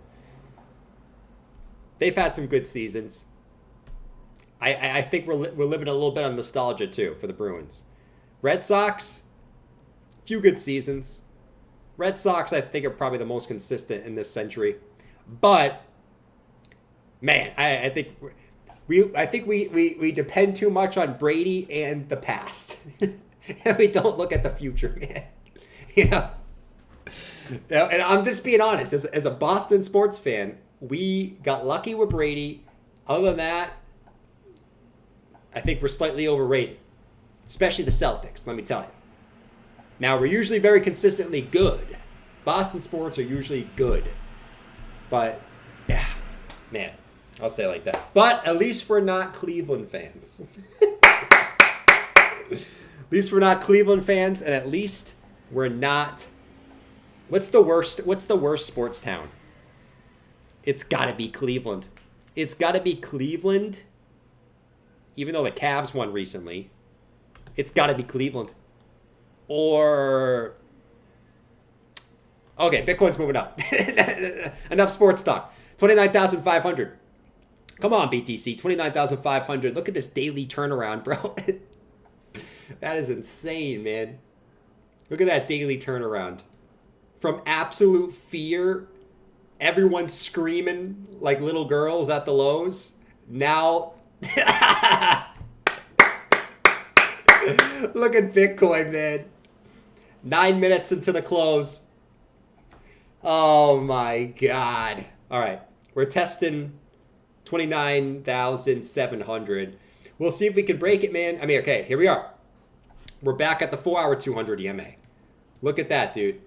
They've had some good seasons. I think we're living a little bit on nostalgia, too, for the Bruins. Red Sox. Few good seasons. Red Sox, I think, are probably the most consistent in this century. But, man, I think we depend too much on Brady and the past. And we don't look at the future, man. You know? And I'm just being honest. As a Boston sports fan, we got lucky with Brady. Other than that, I think we're slightly overrated. Especially the Celtics, let me tell you. Now, we're usually very consistently good. Boston sports are usually good. But, yeah, man, I'll say it like that. But at least we're not Cleveland fans. At least we're not Cleveland fans, and at least we're not... What's the worst sports town? It's got to be Cleveland. It's got to be Cleveland. Even though the Cavs won recently, it's got to be Cleveland. Or, okay, Bitcoin's moving up. Enough sports talk. 29,500. Come on, BTC, 29,500. Look at this daily turnaround, bro. That is insane, man. Look at that daily turnaround. From absolute fear, everyone's screaming like little girls at the lows. Now, look at Bitcoin, man. 9 minutes into the close. Oh my God. All right. We're testing 29,700. We'll see if we can break it, man. I mean, okay, here we are. We're back at the 4-hour 200 EMA. Look at that, dude.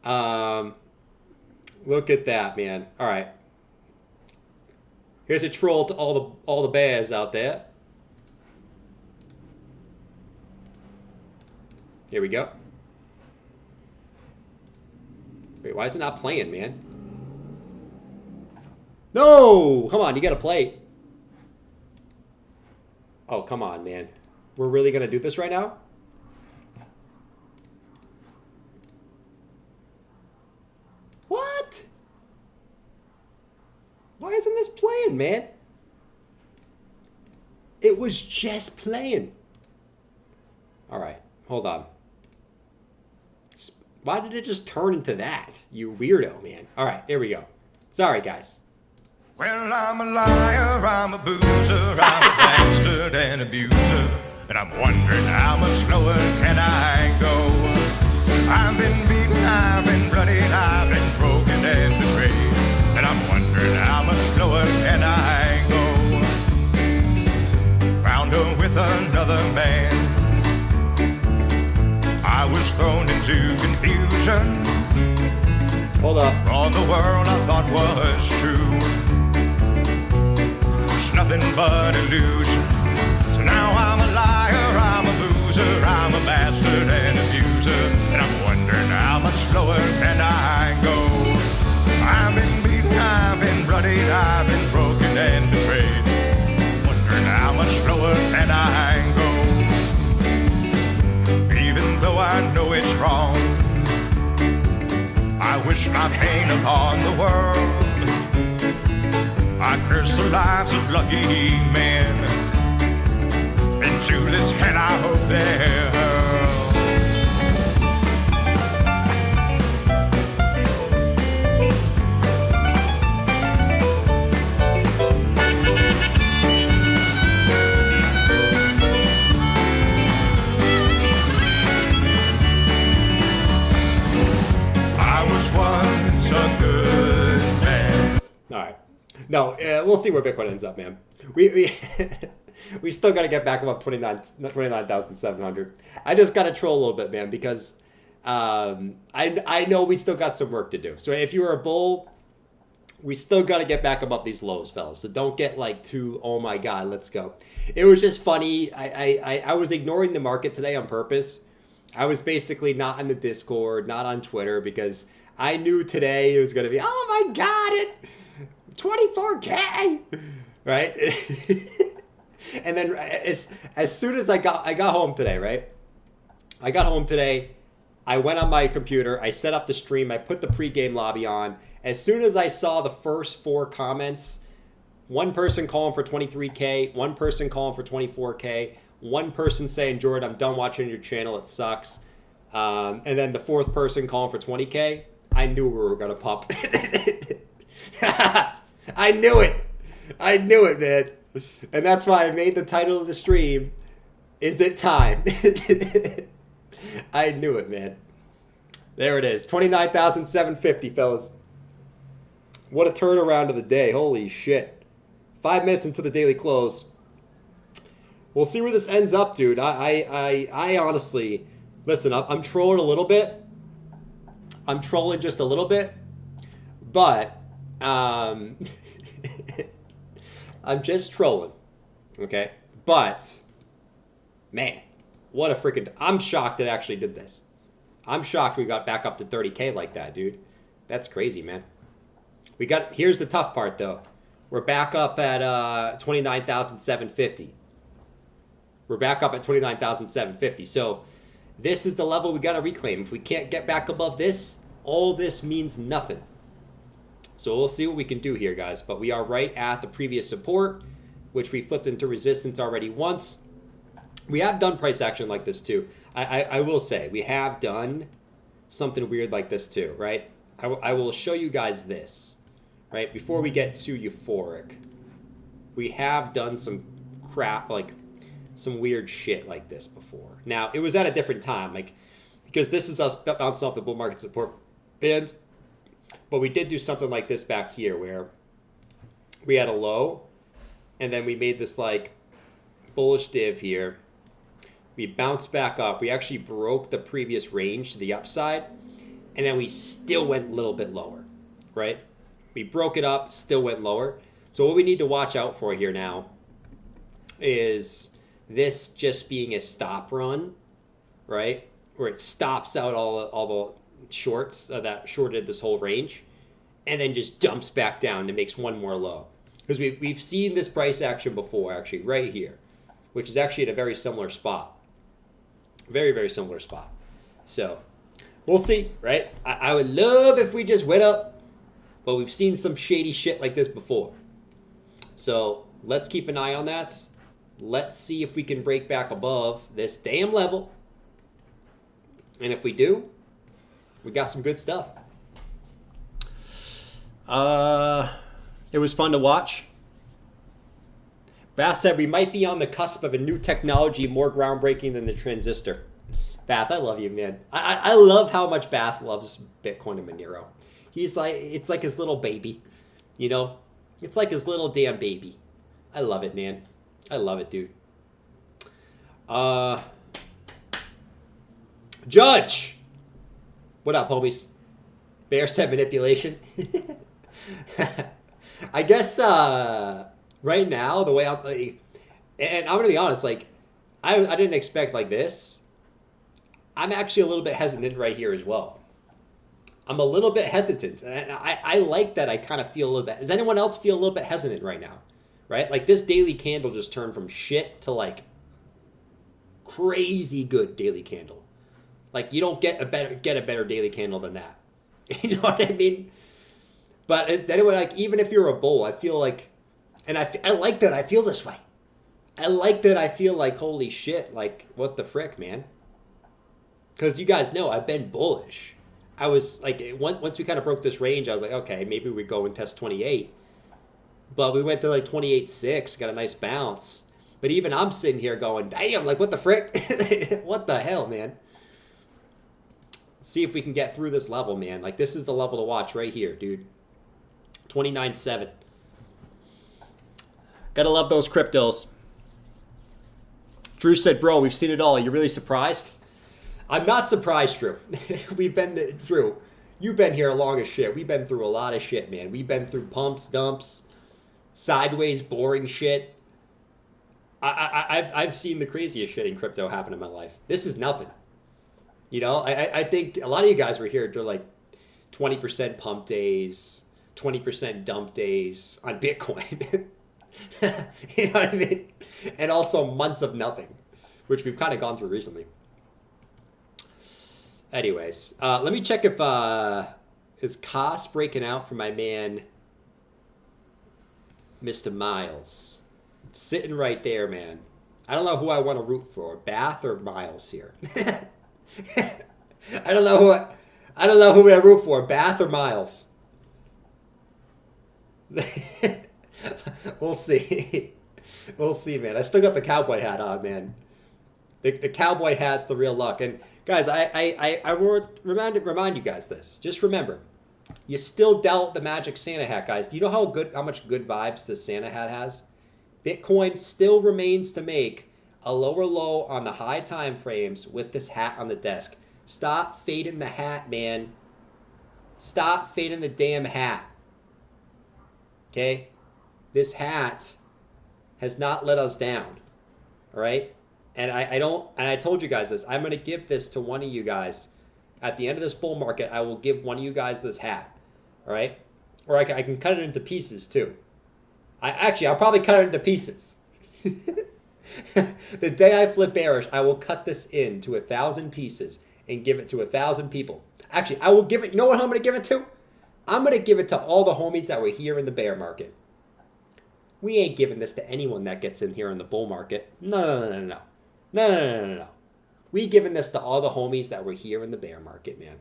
Look at that, man. All right. Here's a troll to all the bears out there. Here we go. Wait, why is it not playing, man? No! Come on, you gotta play. Oh, come on, man. We're really gonna do this right now? What? Why isn't this playing, man? It was just playing. All right, hold on. Why did it just turn into that? You weirdo, man. All right, here we go. Sorry, guys. Well, I'm a liar, I'm a boozer, I'm a bastard and abuser, and I'm wondering how much lower can I go? I've been beaten, I've been bloodied, I've been broken and betrayed, and I'm wondering how much lower can I go? Found her with another man. I was thrown into confusion. Hold up. All the world I thought was true, nothing but illusion. So now I'm a liar, I'm a loser, I'm a bastard and abuser, and I'm wondering how much lower can I go? I've been beaten, I've been bloodied, I've been broken and betrayed, wondering how much lower can I go? Even though I know it's wrong, I wish my pain upon the world. I curse the lives of lucky men. Into this hell I hope they're hurled. I was once a good man. All right. No, we'll see where Bitcoin ends up, man. We we still got to get back above 29,700. I just got to troll a little bit, man, because I know we still got some work to do. So if you were a bull, we still got to get back above these lows, fellas. So don't get like too, oh my God, let's go. It was just funny. I was ignoring the market today on purpose. I was basically not on the Discord, not on Twitter, because I knew today it was going to be, oh my God, 24K, right? And then as soon as I got home today, right? I got home today. I went on my computer. I set up the stream. I put the pregame lobby on. As soon as I saw the first 4 comments, one person calling for 23K, one person calling for 24K, one person saying, Jordan, I'm done watching your channel. It sucks. And then the 4th person calling for 20K, I knew we were going to pop. I knew it. I knew it, man. And that's why I made the title of the stream, Is It Time? I knew it, man. There it is. 29,750, fellas. What a turnaround of the day. Holy shit. 5 minutes into the daily close. We'll see where this ends up, dude. I honestly, listen, I'm trolling a little bit. I'm trolling just a little bit. But I'm just trolling, okay? But, man, what a freaking... I'm shocked it actually did this. I'm shocked we got back up to 30K like that, dude. That's crazy, man. Here's the tough part, though. We're back up at 29,750. We're back up at 29,750. So this is the level we got to reclaim. If we can't get back above this, all this means nothing. So we'll see what we can do here, guys. But we are right at the previous support, which we flipped into resistance already once. We have done price action like this too. I will say, we have done something weird like this too, right? I will show you guys this, right? Before we get too euphoric. We have done some crap, like some weird shit like this before. Now, it was at a different time, like, because this is us bouncing off the bull market support band. But we did do something like this back here where we had a low and then we made this like bullish div here. We bounced back up. We actually broke the previous range to the upside, and then we still went a little bit lower, right? We broke it up, still went lower. So what we need to watch out for here now is this just being a stop run, right? Where it stops out all the shorts that shorted this whole range, and then just dumps back down and makes one more low. Because we've seen this price action before, actually, right here, which is actually at a very similar spot. Very, very similar spot. So we'll see, right? I would love if we just went up, but we've seen some shady shit like this before. So let's keep an eye on that. Let's see if we can break back above this damn level. And if we do, we got some good stuff. It was fun to watch. Bath said we might be on the cusp of a new technology more groundbreaking than the transistor. Bath, I love you, man. I love how much Bath loves Bitcoin and Monero. He's like, it's like his little baby, you know? It's like his little damn baby. I love it, man. I love it, dude. Judge! What up, homies? Bear said manipulation. I guess, right now, the way I'm, and I'm gonna be honest, like, I didn't expect like this. I'm actually a little bit hesitant right here as well. I'm a little bit hesitant, and I like that. I kind of feel a little bit. Does anyone else feel a little bit hesitant right now? Right, like this daily candle just turned from shit to like crazy good daily candle. Like you don't get a better daily candle than that. You know what I mean? But anyway, like even if you're a bull, I feel like. And I like that I feel this way. I like that I feel like, holy shit, like, what the frick, man? Because you guys know I've been bullish. I was, like, once we kind of broke this range, I was like, okay, maybe we go and test 28. But we went to, like, 28.6, got a nice bounce. But even I'm sitting here going, damn, like, what the frick? What the hell, man? See if we can get through this level, man. Like, this is the level to watch right here, dude. 29.7. Gotta love those cryptos. Drew said, bro, we've seen it all. You really surprised? I'm not surprised, Drew. Drew, you've been here long as shit. We've been through a lot of shit, man. We've been through pumps, dumps, sideways, boring shit. I've seen the craziest shit in crypto happen in my life. This is nothing. You know, I think a lot of you guys were here during like 20% pump days, 20% dump days on Bitcoin. You know what I mean? And also months of nothing, which we've kind of gone through recently. Anyways, let me check if is Koss breaking out for my man, Mr. Miles. It's sitting right there, man. I don't know who I want to root for, Bath or Miles here. I don't know who I root for, Bath or Miles. We'll see. We'll see, man. I still got the cowboy hat on, man. The cowboy hat's the real luck. And guys, I will remind you guys this. Just remember, you still dealt the magic Santa hat, guys. Do you know how much good vibes this Santa hat has? Bitcoin still remains to make a lower low on the high time frames with this hat on the desk. Stop fading the hat, man. Stop fading the damn hat. Okay? This hat has not let us down. All right? And I told you guys this. I'm going to give this to one of you guys. At the end of this bull market, I will give one of you guys this hat. All right? Or I can cut it into pieces too. I'll probably cut it into pieces. The day I flip bearish, I will cut this into 1,000 pieces and give it to 1,000 people. Actually, I will give it, you know what I'm going to give it to? I'm going to give it to all the homies that were here in the bear market. We ain't giving this to anyone that gets in here in the bull market. No. No. We giving this to all the homies that were here in the bear market, man.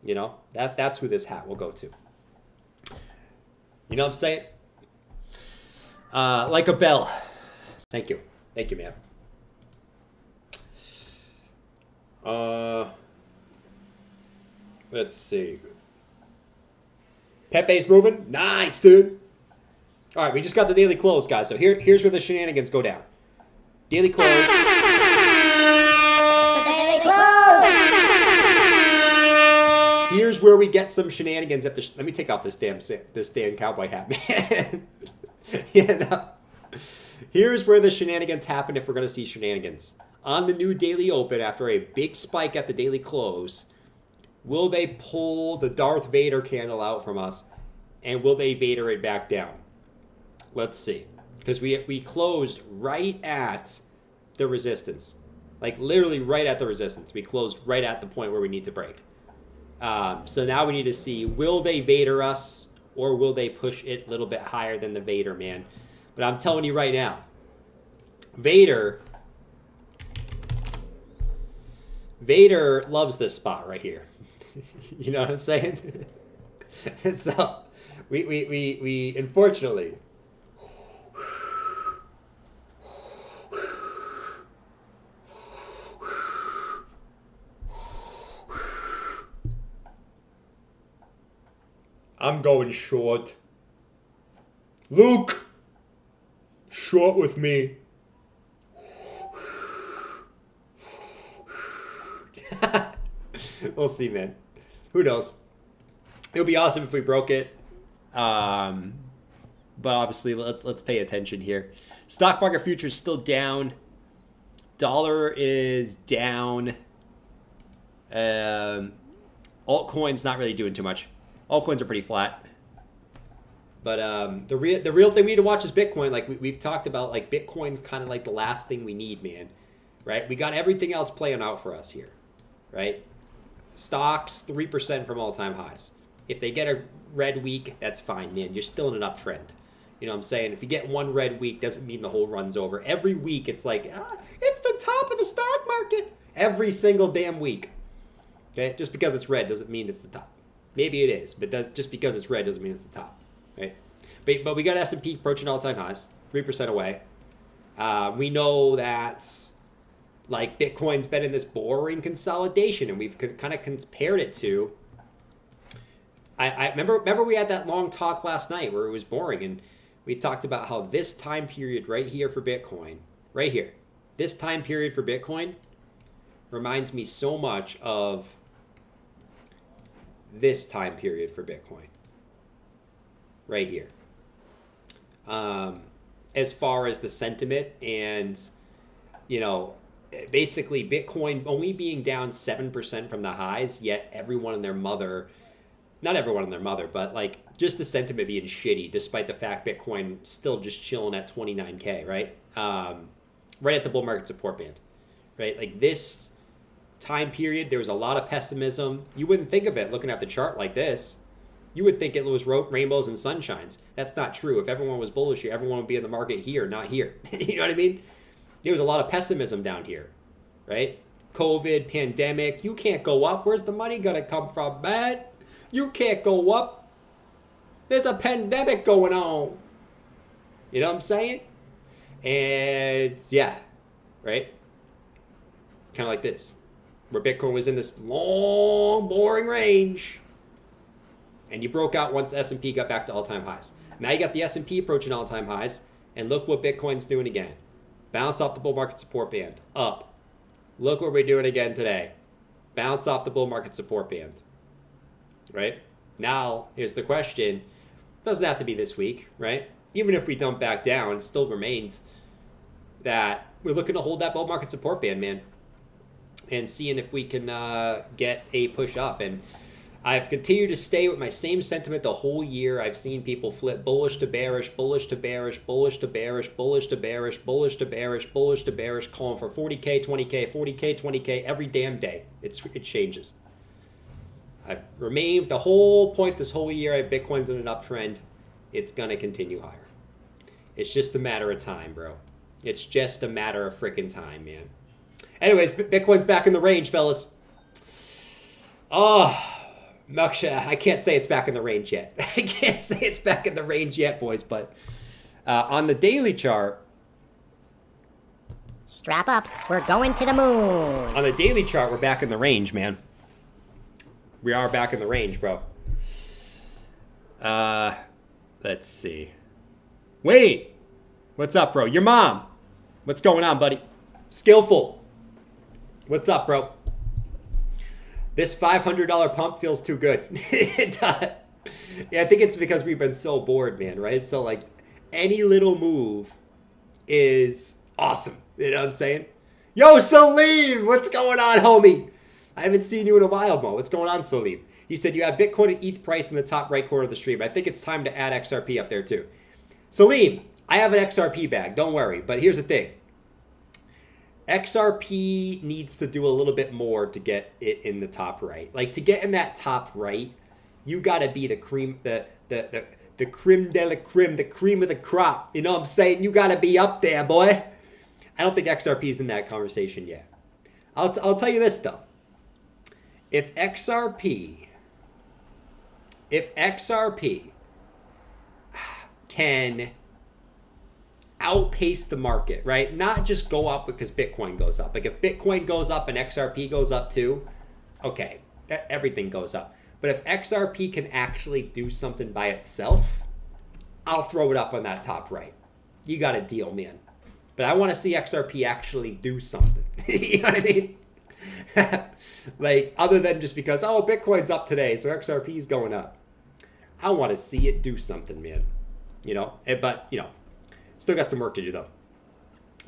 You know, that's who this hat will go to. You know what I'm saying? Like a bell. Thank you, man. Let's see. Pepe's moving. Nice, dude. All right, we just got the daily close, guys. So here's where the shenanigans go down. Daily close. Daily close. Here's where we get some shenanigans at the. Let me take off this damn cowboy hat, man. No. Here's where the shenanigans happen if we're gonna see shenanigans on the new daily open after a big spike at the daily close. Will they pull the Darth Vader candle out from us, and will they Vader it back down? Let's see, because we closed right at the resistance, like literally right at the resistance. We closed right at the point where we need to break. So now we need to see, will they Vader us, or will they push it a little bit higher than the Vader, man? But I'm telling you right now, Vader loves this spot right here. You know what I'm saying? So we unfortunately, I'm going short. Luke, short with me. We'll see, man. Who knows? It would be awesome if we broke it. But obviously, let's pay attention here. Stock market futures still down. Dollar is down. Altcoins not really doing too much. Altcoins are pretty flat. But the real thing we need to watch is Bitcoin. Like we've talked about, like Bitcoin's kind of like the last thing we need, man. Right? We got everything else playing out for us here. Right? Stocks 3% from all-time highs. If they get a red week, that's fine, man. You're still in an uptrend. You know what I'm saying? If you get one red week, doesn't mean the whole run's over. Every week, it's like, it's the top of the stock market. Every single damn week. Okay? Just because it's red doesn't mean it's the top. Maybe it is, but just because it's red doesn't mean it's the top. Right? But we got S&P approaching all-time highs, 3% away. We know that like Bitcoin's been in this boring consolidation, and we've kind of compared it to. I remember we had that long talk last night where it was boring, and we talked about how this time period right here for Bitcoin, right here, this time period for Bitcoin reminds me so much of this time period for Bitcoin. Right here. As far as the sentiment and, you know, basically Bitcoin only being down 7% from the highs, yet everyone and their mother, not everyone and their mother, but like just the sentiment being shitty, despite the fact Bitcoin still just chilling at 29K, right? Right at the bull market support band, right? Like this time period, there was a lot of pessimism. You wouldn't think of it looking at the chart like this. You would think it was rainbows and sunshines. That's not true. If everyone was bullish here, everyone would be in the market here, not here. You know what I mean? There was a lot of pessimism down here, right? COVID, pandemic, you can't go up. Where's the money gonna come from, man? You can't go up. There's a pandemic going on. You know what I'm saying? And yeah, right? Kind of like this, where Bitcoin was in this long, boring range, and you broke out once S&P got back to all-time highs. Now you got the S&P approaching all-time highs, and look what Bitcoin's doing again. Bounce off the bull market support band, up. Look what we're doing again today. Bounce off the bull market support band, right? Now, here's the question. Doesn't have to be this week, right? Even if we dump back down, it still remains that we're looking to hold that bull market support band, man, and seeing if we can get a push up. And I've continued to stay with my same sentiment the whole year. I've seen people flip bullish to bearish, bullish to bearish, bullish to bearish, bullish to bearish, bullish to bearish, bullish to bearish, calling for 40K, 20K, 40K, 20K every damn day. It changes. I've remained the whole point this whole year. Bitcoin's in an uptrend. It's going to continue higher. It's just a matter of time, bro. It's just a matter of freaking time, man. Anyways, Bitcoin's back in the range, fellas. Oh, Moksha, I can't say it's back in the range yet. I can't say it's back in the range yet, boys. But on the daily chart, Strap up, we're going to the moon. on the daily chart, we're back in the range, man. We are back in the range, bro. Let's see. Wait, what's up, bro? Your mom. What's going on, buddy? Skillful. What's up, bro? This $500 pump feels too good. It does. Yeah, I think it's because we've been so bored, man, right? So, like, any little move is awesome. You know what I'm saying? Yo, Salim! What's going on, homie? I haven't seen you in a while, Mo. What's going on, Salim? He said you have Bitcoin and ETH price in the top right corner of the stream. I think it's time to add XRP up there, too. Salim, I have an XRP bag. Don't worry. But here's the thing. XRP needs to do a little bit more to get it in the top right. Like, to get in that top right, you got to be the cream, the creme de la creme, the cream of the crop. You know what I'm saying? You got to be up there, boy. I don't think XRP is in that conversation yet. I'll tell you this, though. If XRP can outpace the market, right? Not just go up because Bitcoin goes up. Like if Bitcoin goes up and XRP goes up too, okay, everything goes up. But if XRP can actually do something by itself, I'll throw it up on that top right. You got a deal, man. But I want to see XRP actually do something. You know what I mean? Like, other than just because, oh, Bitcoin's up today, so XRP is going up. I want to see it do something, man. You know? But, you know, still got some work to do, though.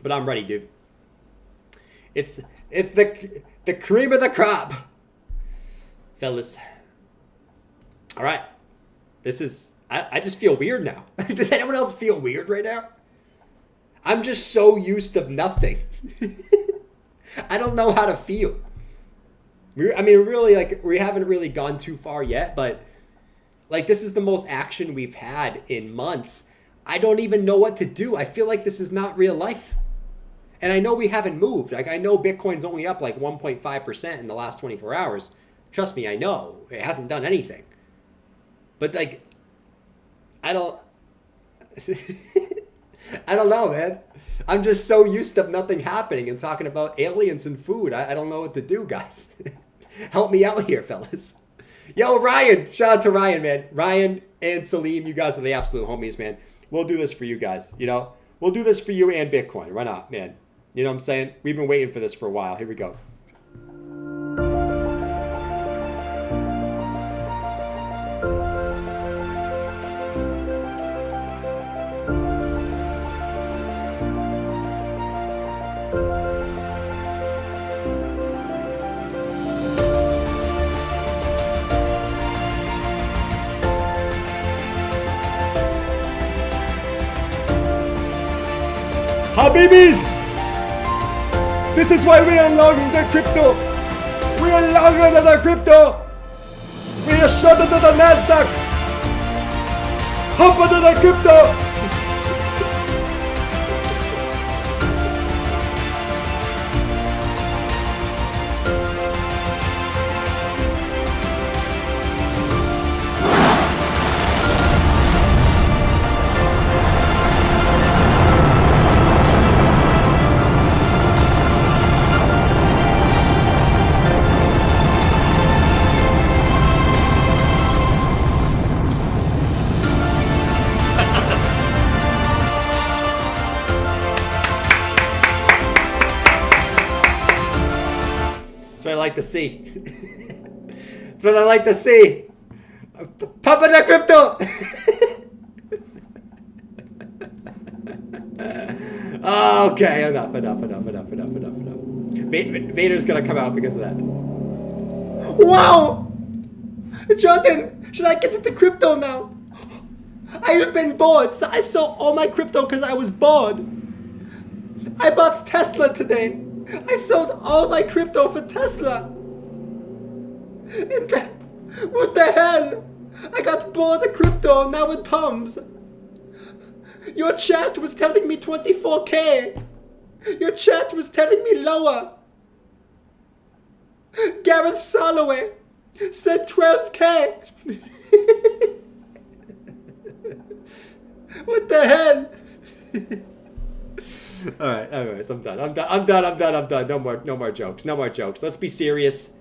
But I'm ready, dude. It's the cream of the crop. Fellas. All right. This is... I just feel weird now. Does anyone else feel weird right now? I'm just so used to nothing. I don't know how to feel. I mean, really, like, we haven't really gone too far yet, but, like, this is the most action we've had in months. I don't even know what to do. I feel like this is not real life. And I know we haven't moved. Like, I know Bitcoin's only up, like, 1.5% in the last 24 hours. Trust me, I know. It hasn't done anything. But, like, I don't... I don't know, man. I'm just so used to nothing happening and talking about aliens and food. I don't know what to do, guys. Help me out here, fellas. Yo, Ryan. Shout out to Ryan, man. Ryan and Salim, you guys are the absolute homies, man. We'll do this for you guys, you know? We'll do this for you and Bitcoin. Why not, man? You know what I'm saying? We've been waiting for this for a while. Here we go. Habibis! This is why we are long the crypto! We are longer than the crypto! We are shorter than the NASDAQ! Humper than the crypto! That's what I like to see. That's what I like to see. Pumping the crypto. Okay, enough. Vader's gonna come out because of that. Wow! Jonathan, should I get into crypto now? I have been bored, so I sold all my crypto because I was bored. I bought Tesla today. I sold all my crypto for Tesla. And what the hell? I got bored of crypto, now it pumps. Your chat was telling me 24K. Your chat was telling me lower. Gareth Soloway said 12K. What the hell? All right, anyways, I'm done. No more jokes. Let's be serious.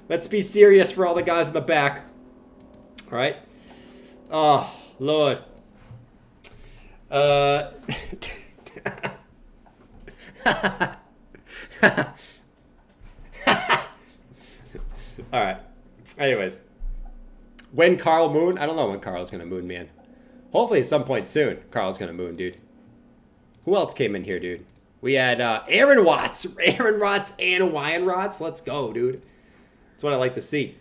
Let's be serious for all the guys in the back. All right. Oh, Lord. All right. Anyways, when Carl moon? I don't know when Carl's gonna moon, man. Hopefully at some point soon, Carl's gonna moon, dude. Who else came in here, dude? We had Aaron Watts and Hawaiian Rots. Let's go, dude. That's what I like to see.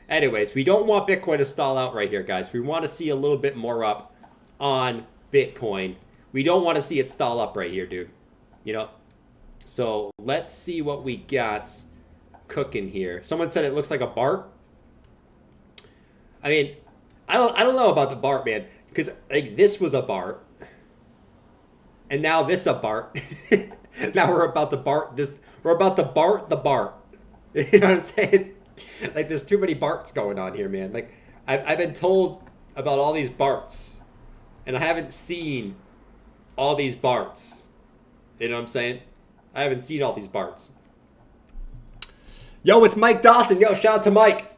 Anyways, we don't want Bitcoin to stall out right here, guys. We want to see a little bit more up on Bitcoin. We don't want to see it stall up right here, dude. You know? So let's see what we got cooking here. Someone said it looks like a BART. I mean, I don't know about the BART, man, because like this was a BART, and now this a BART. Now we're about to BART this. We're about to BART the BART. You know what I'm saying? Like there's too many BARTs going on here, man. Like I've been told about all these BARTs, and I haven't seen all these BARTs. You know what I'm saying? I haven't seen all these BARTs. Yo, it's Mike Dawson. Yo, shout out to Mike.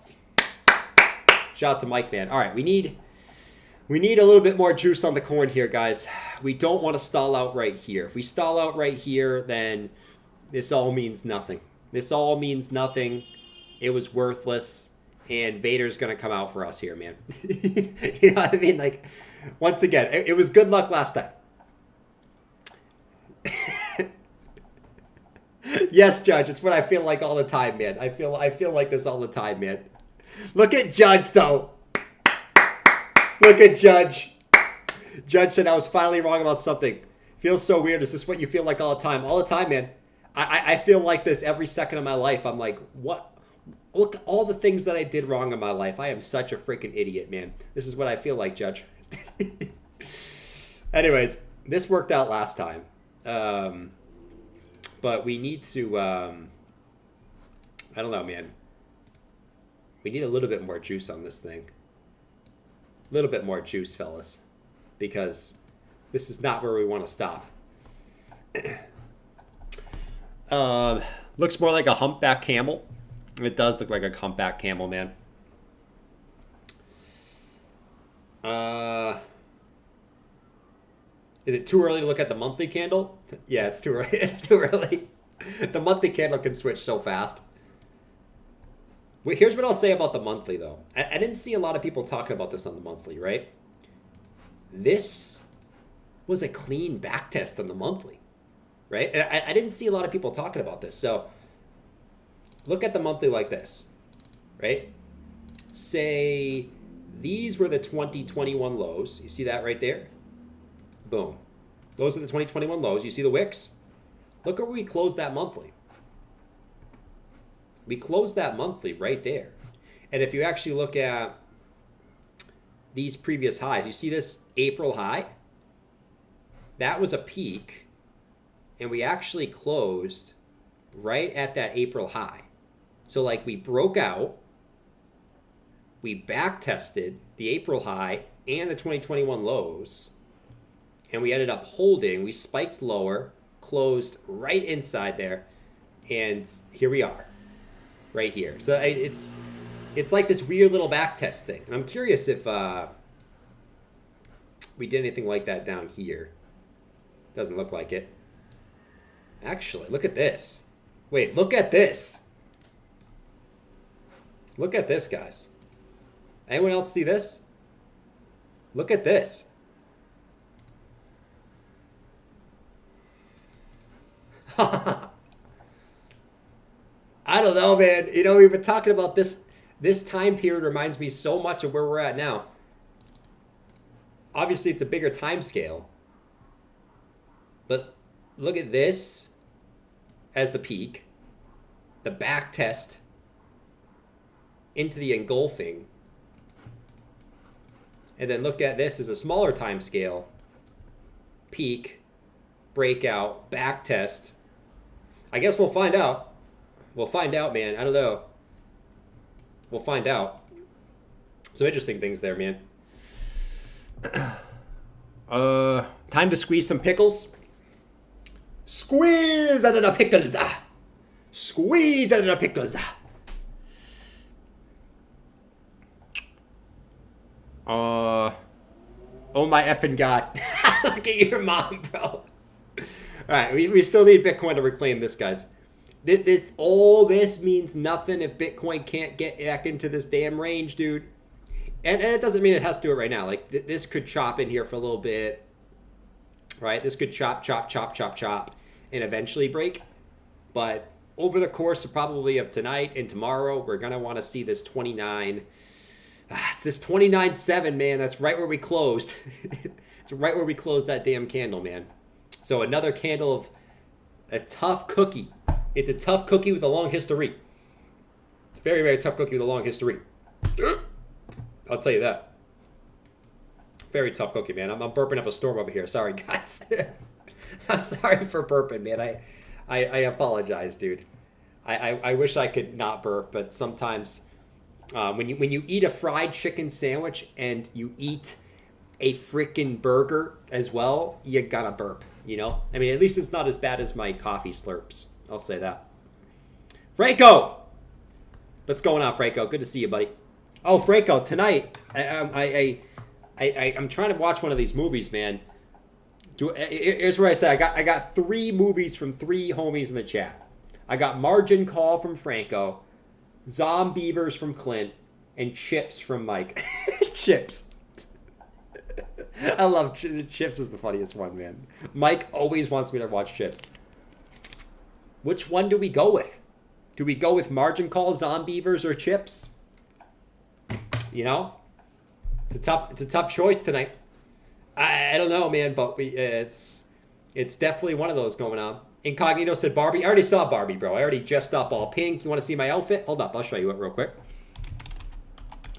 Shout out to Mike, man. All right, we need a little bit more juice on the corn here, guys. We don't want to stall out right here. If we stall out right here, then this all means nothing. This all means nothing. It was worthless, and Vader's going to come out for us here, man. You know what I mean? Like, once again, it was good luck last time. Yes, Judge, it's what I feel like all the time, man. I feel like this all the time, man. Look at Judge, though. Look at Judge. Judge said I was finally wrong about something. Feels so weird. Is this what you feel like all the time? All the time, man. I feel like this every second of my life. I'm like, what? Look at all the things that I did wrong in my life. I am such a freaking idiot, man. This is what I feel like, Judge. Anyways, this worked out last time. But we need to, I don't know, man. We need a little bit more juice on this thing. A little bit more juice, fellas. Because this is not where we want to stop. Looks more like a humpback camel. It does look like a humpback camel, man. Is it too early to look at the monthly candle? Yeah, it's too early. It's too early. The monthly candle can switch so fast. Wait, here's what I'll say about the monthly, though. I didn't see a lot of people talking about this on the monthly, right? This was a clean backtest on the monthly, right? And I didn't see a lot of people talking about this. So look at the monthly like this, right? Say these were the 2021 lows. You see that right there? Boom. Those are the 2021 lows. You see the wicks? Look where we closed that monthly. We closed that monthly right there. And if you actually look at these previous highs, you see this April high? That was a peak. And we actually closed right at that April high. So like we broke out, we back tested the April high and the 2021 lows, and we ended up holding. We spiked lower, closed right inside there, and here we are, right here. So it's like this weird little back test thing. And I'm curious if we did anything like that down here. Doesn't look like it. Actually, look at this. Wait, look at this. Look at this, guys. Anyone else see this? Look at this. I don't know, man. You know, we've been talking about this. This time period reminds me so much of where we're at now. Obviously, it's a bigger time scale. But look at this as the peak. The back test into the engulfing. And then look at this as a smaller time scale. Peak, breakout, back test. I guess we'll find out. We'll find out, man. I don't know. We'll find out. Some interesting things there, man. Time to squeeze some pickles. Squeeze that in a pickles. Squeeze that in a pickles. Oh my effing God. Look at your mom, bro. All right, we still need Bitcoin to reclaim this, guys. All this means nothing if Bitcoin can't get back into this damn range, dude. And it doesn't mean it has to do it right now. Like, this could chop in here for a little bit, right? This could chop, and eventually break. But over the course of probably of tonight and tomorrow, we're going to want to see this 29. It's this 29.7, man. That's right where we closed. It's right where we closed that damn candle, man. So another candle of a tough cookie. It's a tough cookie with a long history. It's a very, very tough cookie with a long history. I'll tell you that. Very tough cookie, man. I'm burping up a storm over here. Sorry, guys. I'm sorry for burping, man. I apologize, dude. I wish I could not burp, but sometimes when you eat a fried chicken sandwich and you eat a freaking burger as well, you gotta burp, you know? I mean, at least it's not as bad as my coffee slurps. I'll say that. Franco! What's going on, Franco? Good to see you, buddy. Oh, Franco, tonight, I'm trying to watch one of these movies, man. Here's where I say I got 3 movies from 3 homies in the chat. I got Margin Call from Franco, Zombievers from Clint, and Chips from Mike. Chips. I love Chips is the funniest one, man. Mike always wants me to watch Chips. Which one do we go with? Do we go with Margin Call, Zombievers, or Chips? You know, it's a tough choice tonight. I don't know, man, but it's definitely one of those going on. Incognito said Barbie. I already saw Barbie, bro. I already dressed up all pink. You want to see my outfit? Hold up, I'll show you it real quick.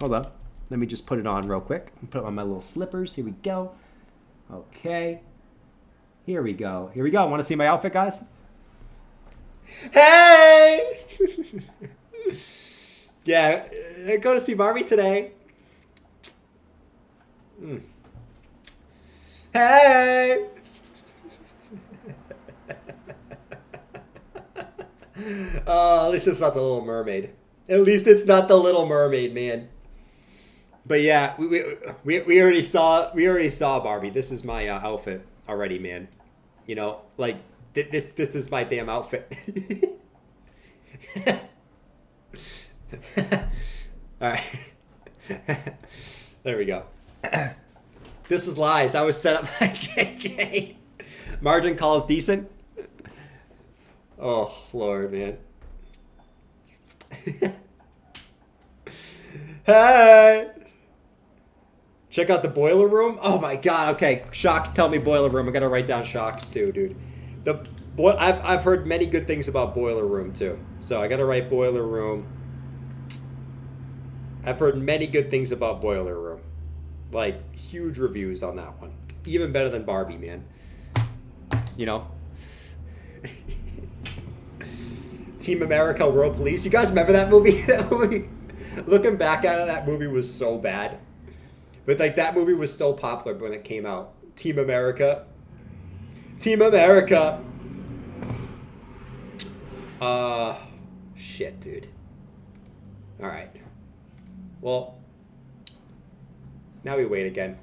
Hold on. Let me just put it on real quick. Put on my little slippers. Here we go. Okay. Here we go. Here we go. Want to see my outfit, guys? Hey! Yeah, go to see Barbie today. Hey! At least it's not the Little Mermaid. At least it's not the Little Mermaid, man. But yeah, we already saw Barbie. This is my outfit already, man. You know, like this is my damn outfit. All right. There we go. This is lies. I was set up by JJ. Margin Call is decent. Oh, Lord, man. Hey! Check out the Boiler Room. Oh, my God. Okay, Shocks, tell me Boiler Room. I got to write down Shocks, too, dude. I've heard many good things about Boiler Room, too. So I got to write Boiler Room. I've heard many good things about Boiler Room. Like, huge reviews on that one. Even better than Barbie, man. You know? Team America World Police. You guys remember that movie? That movie? Looking back at it, that movie was so bad. But, like, that movie was so popular when it came out. Team America. Team America. Shit, dude. All right. Well, now we wait again.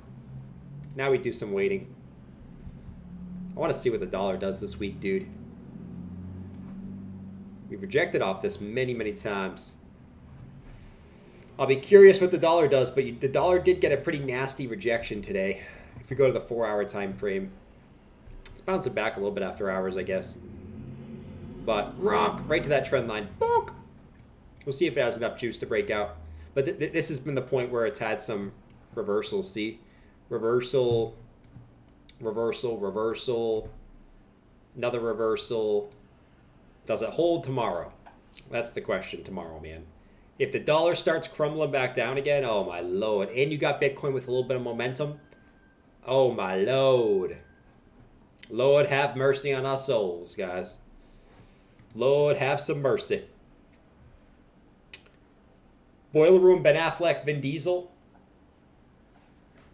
Now we do some waiting. I want to see what the dollar does this week, dude. We've rejected off this many, many times. I'll be curious what the dollar does, but the dollar did get a pretty nasty rejection today. If we go to the 4-hour time frame, it's bouncing back a little bit after hours, I guess. But right to that trend line. Bonk. We'll see if it has enough juice to break out. But this has been the point where it's had some reversals. See? Reversal, reversal, reversal, another reversal. Does it hold tomorrow? That's the question tomorrow, man. If the dollar starts crumbling back down again, oh my Lord. And you got Bitcoin with a little bit of momentum. Oh my Lord. Lord have mercy on our souls, guys. Lord have some mercy. Boiler Room, Ben Affleck, Vin Diesel.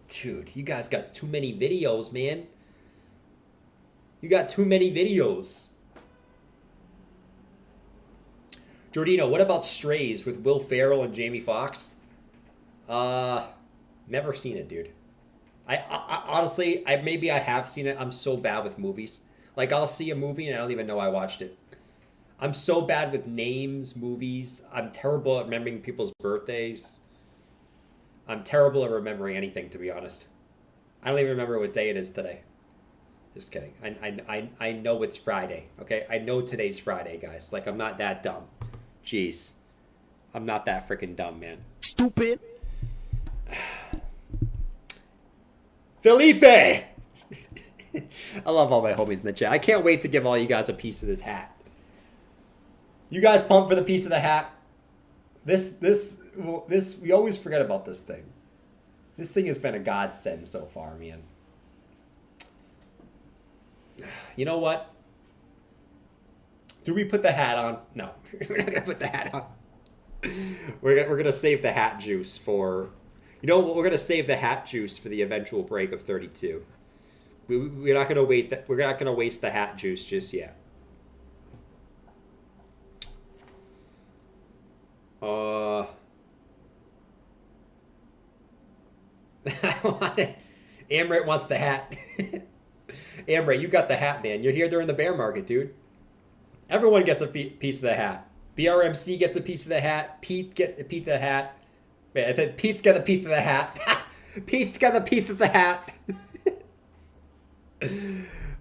Dude, you guys got too many videos, man. You got too many videos. Jordino, what about Strays with Will Ferrell and Jamie Foxx? Never seen it, dude. I honestly, maybe I have seen it. I'm so bad with movies. Like, I'll see a movie and I don't even know I watched it. I'm so bad with names, movies. I'm terrible at remembering people's birthdays. I'm terrible at remembering anything, to be honest. I don't even remember what day it is today. Just kidding. I know it's Friday, okay? I know today's Friday, guys. Like, I'm not that dumb. Jeez. I'm not that freaking dumb, man. Stupid. Felipe! I love all my homies in the chat. I can't wait to give all you guys a piece of this hat. You guys pumped for the piece of the hat? This, we always forget about this thing. This thing has been a godsend so far, man. You know what? Do we put the hat on? No, we're not gonna put the hat on. We're gonna save the hat juice for. You know what? We're gonna save the hat juice for the eventual break of 32. We're not gonna wait. We're not gonna waste the hat juice just yet. Amrit wants the hat. Amrit, you got the hat, man. You're here during the bear market, dude. Everyone gets a piece of the hat. BRMC gets a piece of the hat. Pete gets a piece of the hat. Wait, I said Pete's got a piece of the hat. Pete's got a piece of the hat.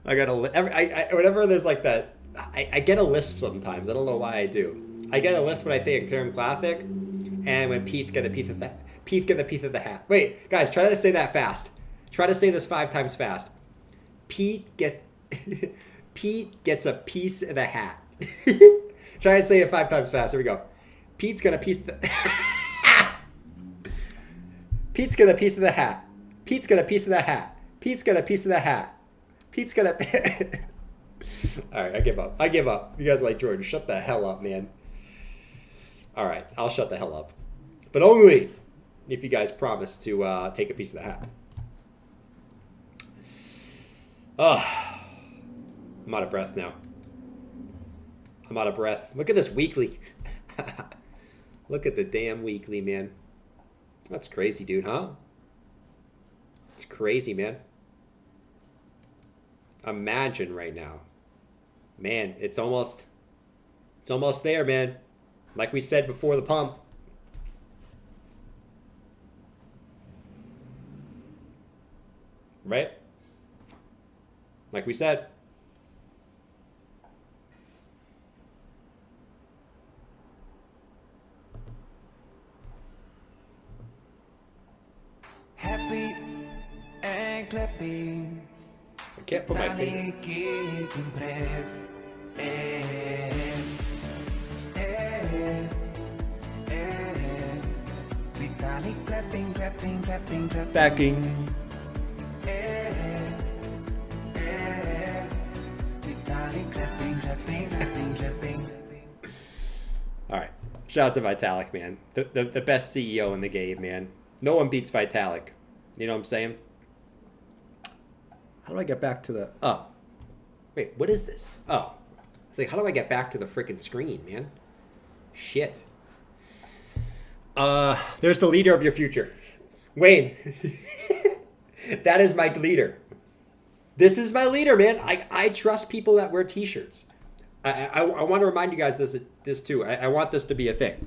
I got whenever there's like that, I get a lisp sometimes. I don't know why I do. I get a lisp when I think Karen Classic, and when Pete's got a piece of that. Pete's got a piece of the hat. Wait, guys, try to say that fast. Try to say this 5 times fast. Pete gets a piece of the hat. Try to say it 5 times fast. Here we go. Pete's got a piece of the Pete's got a piece of the hat. Pete's got a piece of the hat. Pete's got a piece of the hat. Pete's got a All right, I give up. I give up. You guys are like, Jordan, shut the hell up, man. All right, I'll shut the hell up. But only if you guys promise to take a piece of the hat. Oh, I'm out of breath now. I'm out of breath. Look at this weekly. Look at the damn weekly, man. That's crazy, dude, huh? It's crazy, man. Imagine right now. Man, it's almost there, man. Like we said before the pump. Right? Like we said. Happy and clapping. I can't put my finger. Backing. All right. Shout out to Vitalik, man. The best CEO in the game, man. No one beats Vitalik. You know what I'm saying? How do I get back to the... Oh. Wait, what is this? Oh. It's like, how do I get back to the freaking screen, man? Shit. There's the leader of your future. Wayne. That is my leader. This is my leader, man. I trust people that wear t-shirts. I want to remind you guys this too. I want this to be a thing.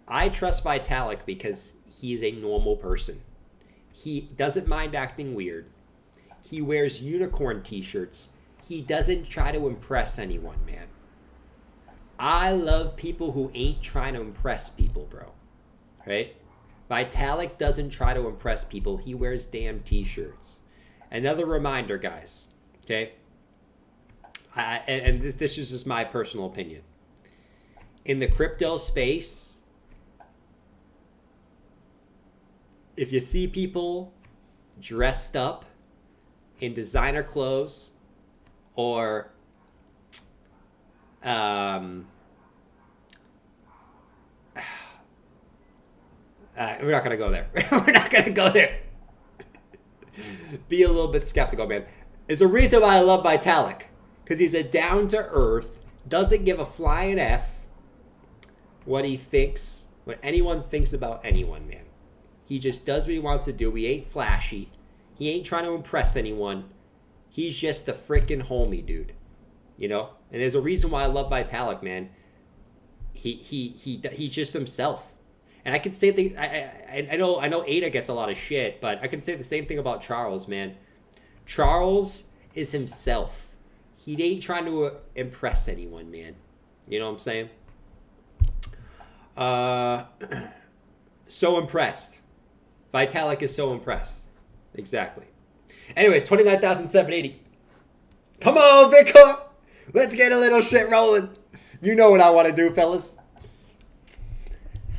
I trust Vitalik because he's a normal person. He doesn't mind acting weird. He wears unicorn t-shirts. He doesn't try to impress anyone, man. I love people who ain't trying to impress people, bro. Right? Vitalik doesn't try to impress people. He wears damn t-shirts. Another reminder, guys. Okay? And this is just my personal opinion. In the crypto space, if you see people dressed up in designer clothes or We're not gonna go there. We're not gonna go there. Be a little bit skeptical, man. There's a reason why I love Vitalik, because he's a down-to-earth, doesn't give a flying F what he thinks, what anyone thinks about anyone, man. He just does what he wants to do. He ain't flashy. He ain't trying to impress anyone. He's just the freaking homie, dude. You know? And there's a reason why I love Vitalik, man. He's just himself. And I can say I know Ada gets a lot of shit, but I can say the same thing about Charles, man. Charles is himself. He ain't trying to impress anyone, man. You know what I'm saying? So impressed. Vitalik is so impressed. Exactly. Anyways, 29,780. Come on, Bitcoin. Let's get a little shit rolling. You know what I want to do, fellas.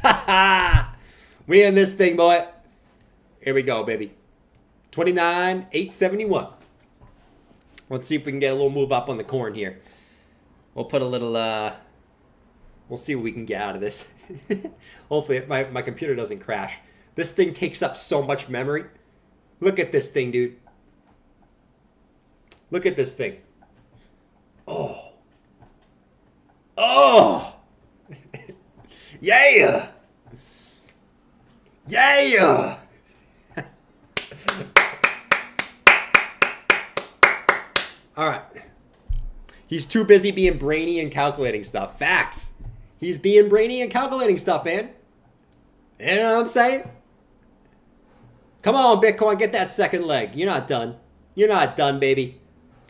Ha ha. We in this thing, boy. Here we go, baby. 29,871. Let's see if we can get a little move up on the corn here. We'll put a little, we'll see what we can get out of this. Hopefully my computer doesn't crash. This thing takes up so much memory. Look at this thing, dude. Look at this thing. Oh. Oh. Yeah. Yeah. All right. He's too busy being brainy and calculating stuff. Facts. He's being brainy and calculating stuff, man. You know what I'm saying? Come on, Bitcoin, get that second leg. You're not done. You're not done, baby.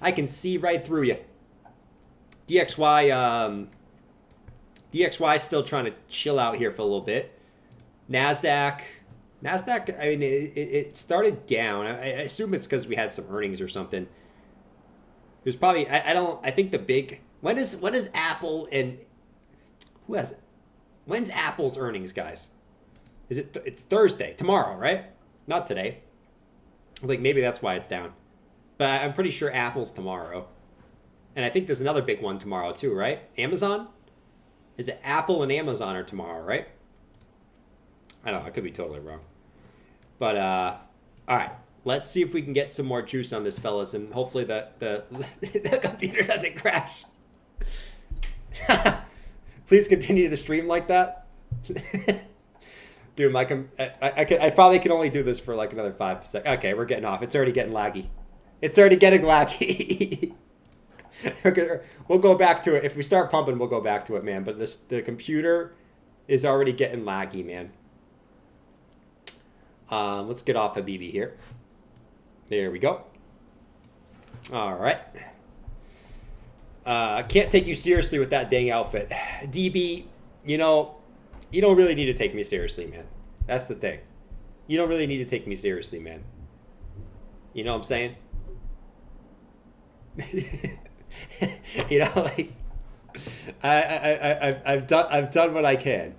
I can see right through you. DXY still trying to chill out here for a little bit. Nasdaq, I mean, it started down. I assume it's because we had some earnings or something. There's probably, I think the big, when is Apple and, who has it? When's Apple's earnings, guys? It's Thursday, tomorrow, right? Not today. Like, maybe that's why it's down. But I'm pretty sure Apple's tomorrow. And I think there's another big one tomorrow too, right? Amazon? Is it Apple and Amazon are tomorrow, right? I don't know, I could be totally wrong. But, all right. Let's see if we can get some more juice on this, fellas, and hopefully the computer doesn't crash. Please continue the stream like that. Dude, I probably can only do this for like another 5 seconds. Okay, we're getting off. It's already getting laggy. It's already getting laggy. We'll go back to it. If we start pumping, we'll go back to it, man. But the computer is already getting laggy, man. Let's get off Habibi here. There we go. All right. Can't take you seriously with that dang outfit. DB, you know, you don't really need to take me seriously, man. That's the thing. You don't really need to take me seriously, man. You know what I'm saying? You know, like, I've done what I can.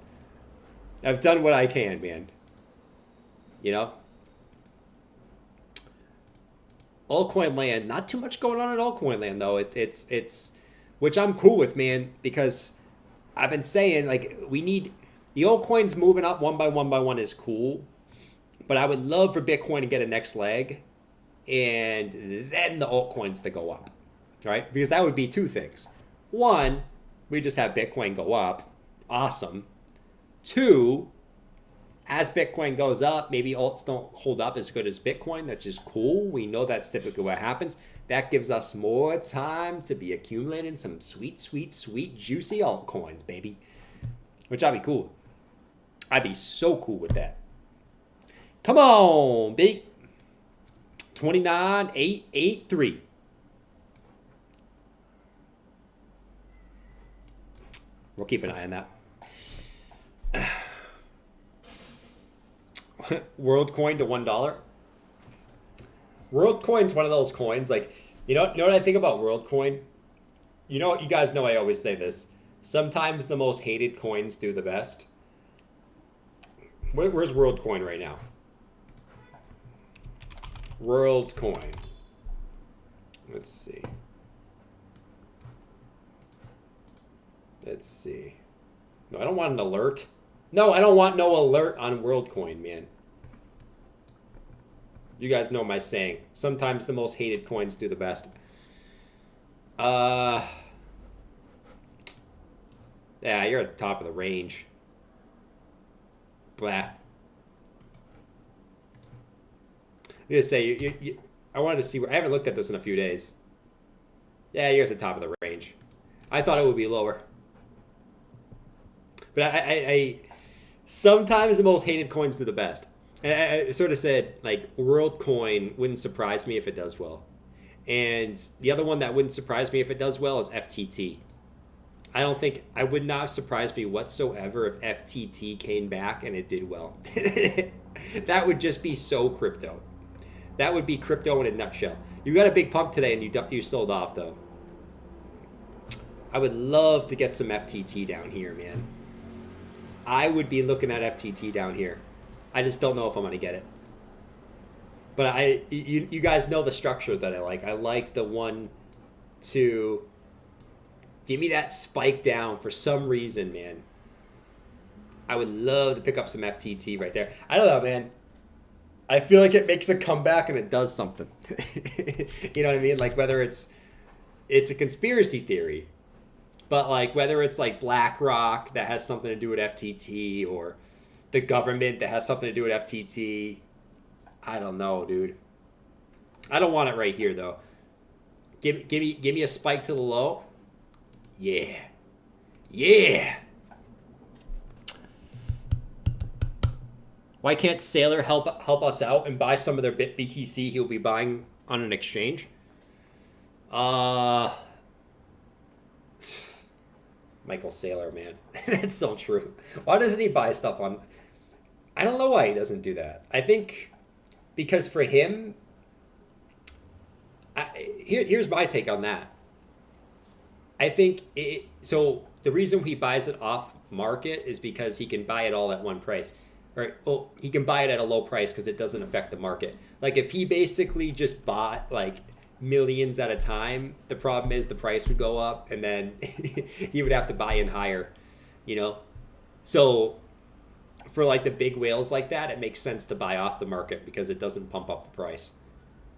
I've done what I can, man. You know? Altcoin land, not too much going on in altcoin land though. It's which I'm cool with, man, because I've been saying, like, we need the altcoins moving up one by one is cool, but I would love for Bitcoin to get a next leg and then the altcoins to go up, right? Because that would be two things. One, we just have Bitcoin go up. Awesome. Two, as Bitcoin goes up, maybe alts don't hold up as good as Bitcoin. That's just cool. We know that's typically what happens. That gives us more time to be accumulating some sweet, sweet, sweet, juicy altcoins, baby. Which I'd be cool. I'd be so cool with that. Come on, B. 29,883. We'll keep an eye on that. WorldCoin to $1. WorldCoin's one of those coins, like, you know what I think about WorldCoin? You know, you guys know I always say this. Sometimes the most hated coins do the best. Where's WorldCoin right now? WorldCoin. Let's see. Let's see. No, I don't want an alert. No, I don't want no alert on WorldCoin, man. You guys know my saying. Sometimes the most hated coins do the best. Yeah, you're at the top of the range. Blah. I'm gonna say I wanted to see where I haven't looked at this in a few days. Yeah, you're at the top of the range. I thought it would be lower. But I sometimes the most hated coins do the best. And I sort of said, like, WorldCoin wouldn't surprise me if it does well. And the other one that wouldn't surprise me if it does well is FTT. I would not have surprised me whatsoever if FTT came back and it did well. That would just be so crypto. That would be crypto in a nutshell. You got a big pump today and you sold off, though. I would love to get some FTT down here, man. I would be looking at FTT down here. I just don't know if I'm going to get it. But you guys know the structure that I like. I like the one to give me that spike down for some reason, man. I would love to pick up some FTT right there. I don't know, man. I feel like it makes a comeback and it does something. You know what I mean? Like whether it's a conspiracy theory, but like whether it's like BlackRock that has something to do with FTT or the government that has something to do with FTT. I don't know, dude. I don't want it right here though. Give me a spike to the low. Yeah. Yeah. Why can't Sailor help us out and buy some of their BTC he'll be buying on an exchange? Michael Saylor, man. That's so true. Why doesn't he buy stuff on... I don't know why he doesn't do that. I think because for him... Here's my take on that. I think... So the reason he buys it off market is because he can buy it all at one price. Or, well, he can buy it at a low price because it doesn't affect the market. Like if he basically just bought like millions at a time, the problem is the price would go up and then he would have to buy in higher, you know? So for like the big whales like that, it makes sense to buy off the market because it doesn't pump up the price.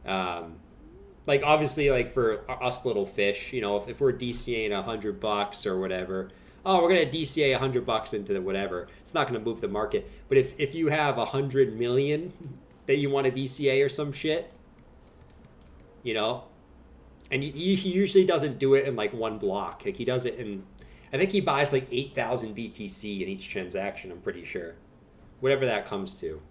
Like obviously like for us little fish, you know, if we're DCAing $100 or whatever, oh, we're going to DCA $100 into the whatever. It's not going to move the market. But if you have 100 million that you want to DCA or some shit, you know, and he usually doesn't do it in like one block. Like he does it in, I think he buys like 8,000 BTC in each transaction, I'm pretty sure. Whatever that comes to.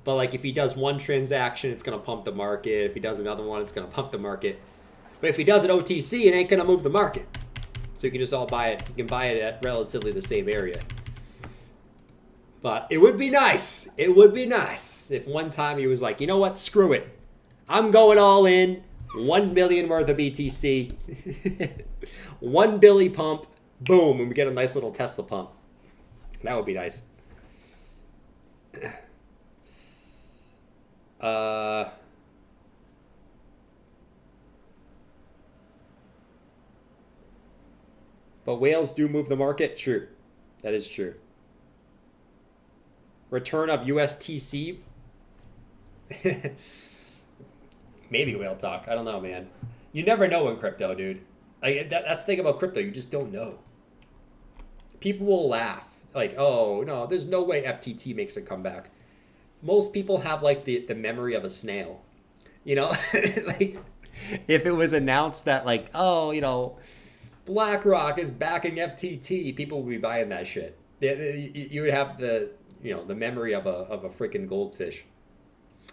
But like if he does one transaction, it's going to pump the market. If he does another one, it's going to pump the market. But if he does it OTC, it ain't going to move the market. So you can just all buy it. You can buy it at relatively the same area. But it would be nice. It would be nice if one time he was like, you know what? Screw it. I'm going all in. 1 million worth of BTC. 1 Billy pump. Boom. And we get a nice little Tesla pump. That would be nice. But whales do move the market? True. That is true. Return of USTC? Maybe whale talk. I don't know, man. You never know in crypto, dude. Like that's the thing about crypto. You just don't know. People will laugh. Like, oh, no, there's no way FTT makes a comeback. Most people have, like, the memory of a snail. You know? Like, if it was announced that, like, oh, you know... BlackRock is backing FTT. People would be buying that shit. You would have the memory of a freaking goldfish.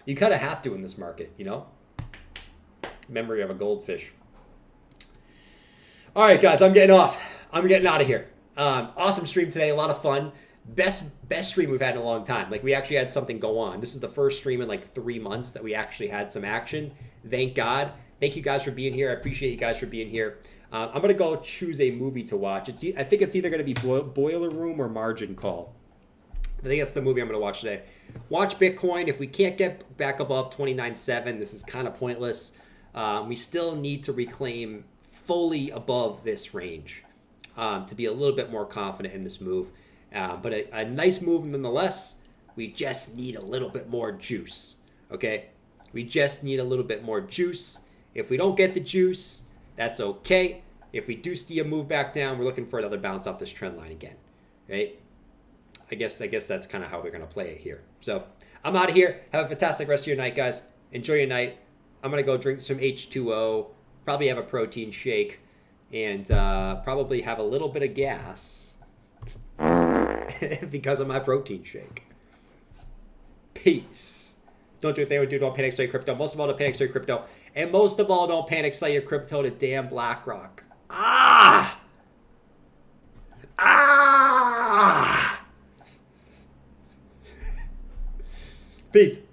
You kind of have to in this market, you know? Memory of a goldfish. All right, guys, I'm getting off. I'm getting out of here. Awesome stream today. A lot of fun. Best stream we've had in a long time. Like we actually had something go on. This is the first stream in like 3 months that we actually had some action. Thank God. Thank you guys for being here. I appreciate you guys for being here. I'm going to go choose a movie to watch. I think it's either going to be Boiler Room or Margin Call. I think that's the movie I'm going to watch today. Watch Bitcoin. If we can't get back above 29.7, this is kind of pointless. We still need to reclaim fully above this range. to be a little bit more confident in this move. But a nice move nonetheless. We just need a little bit more juice, okay? We just need a little bit more juice. If we don't get the juice, that's okay. If we do see a move back down, we're looking for another bounce off this trend line again, right? I guess that's kind of how we're going to play it here. So I'm out of here. Have a fantastic rest of your night, guys. Enjoy your night. I'm going to go drink some H2O, probably have a protein shake, and probably have a little bit of gas because of my protein shake. Peace. Don't do a thing we do. Don't panic, sell your crypto. Most of all, don't panic, sell your crypto. And most of all, don't panic, sell your crypto to damn BlackRock. Ah! Ah! Peace.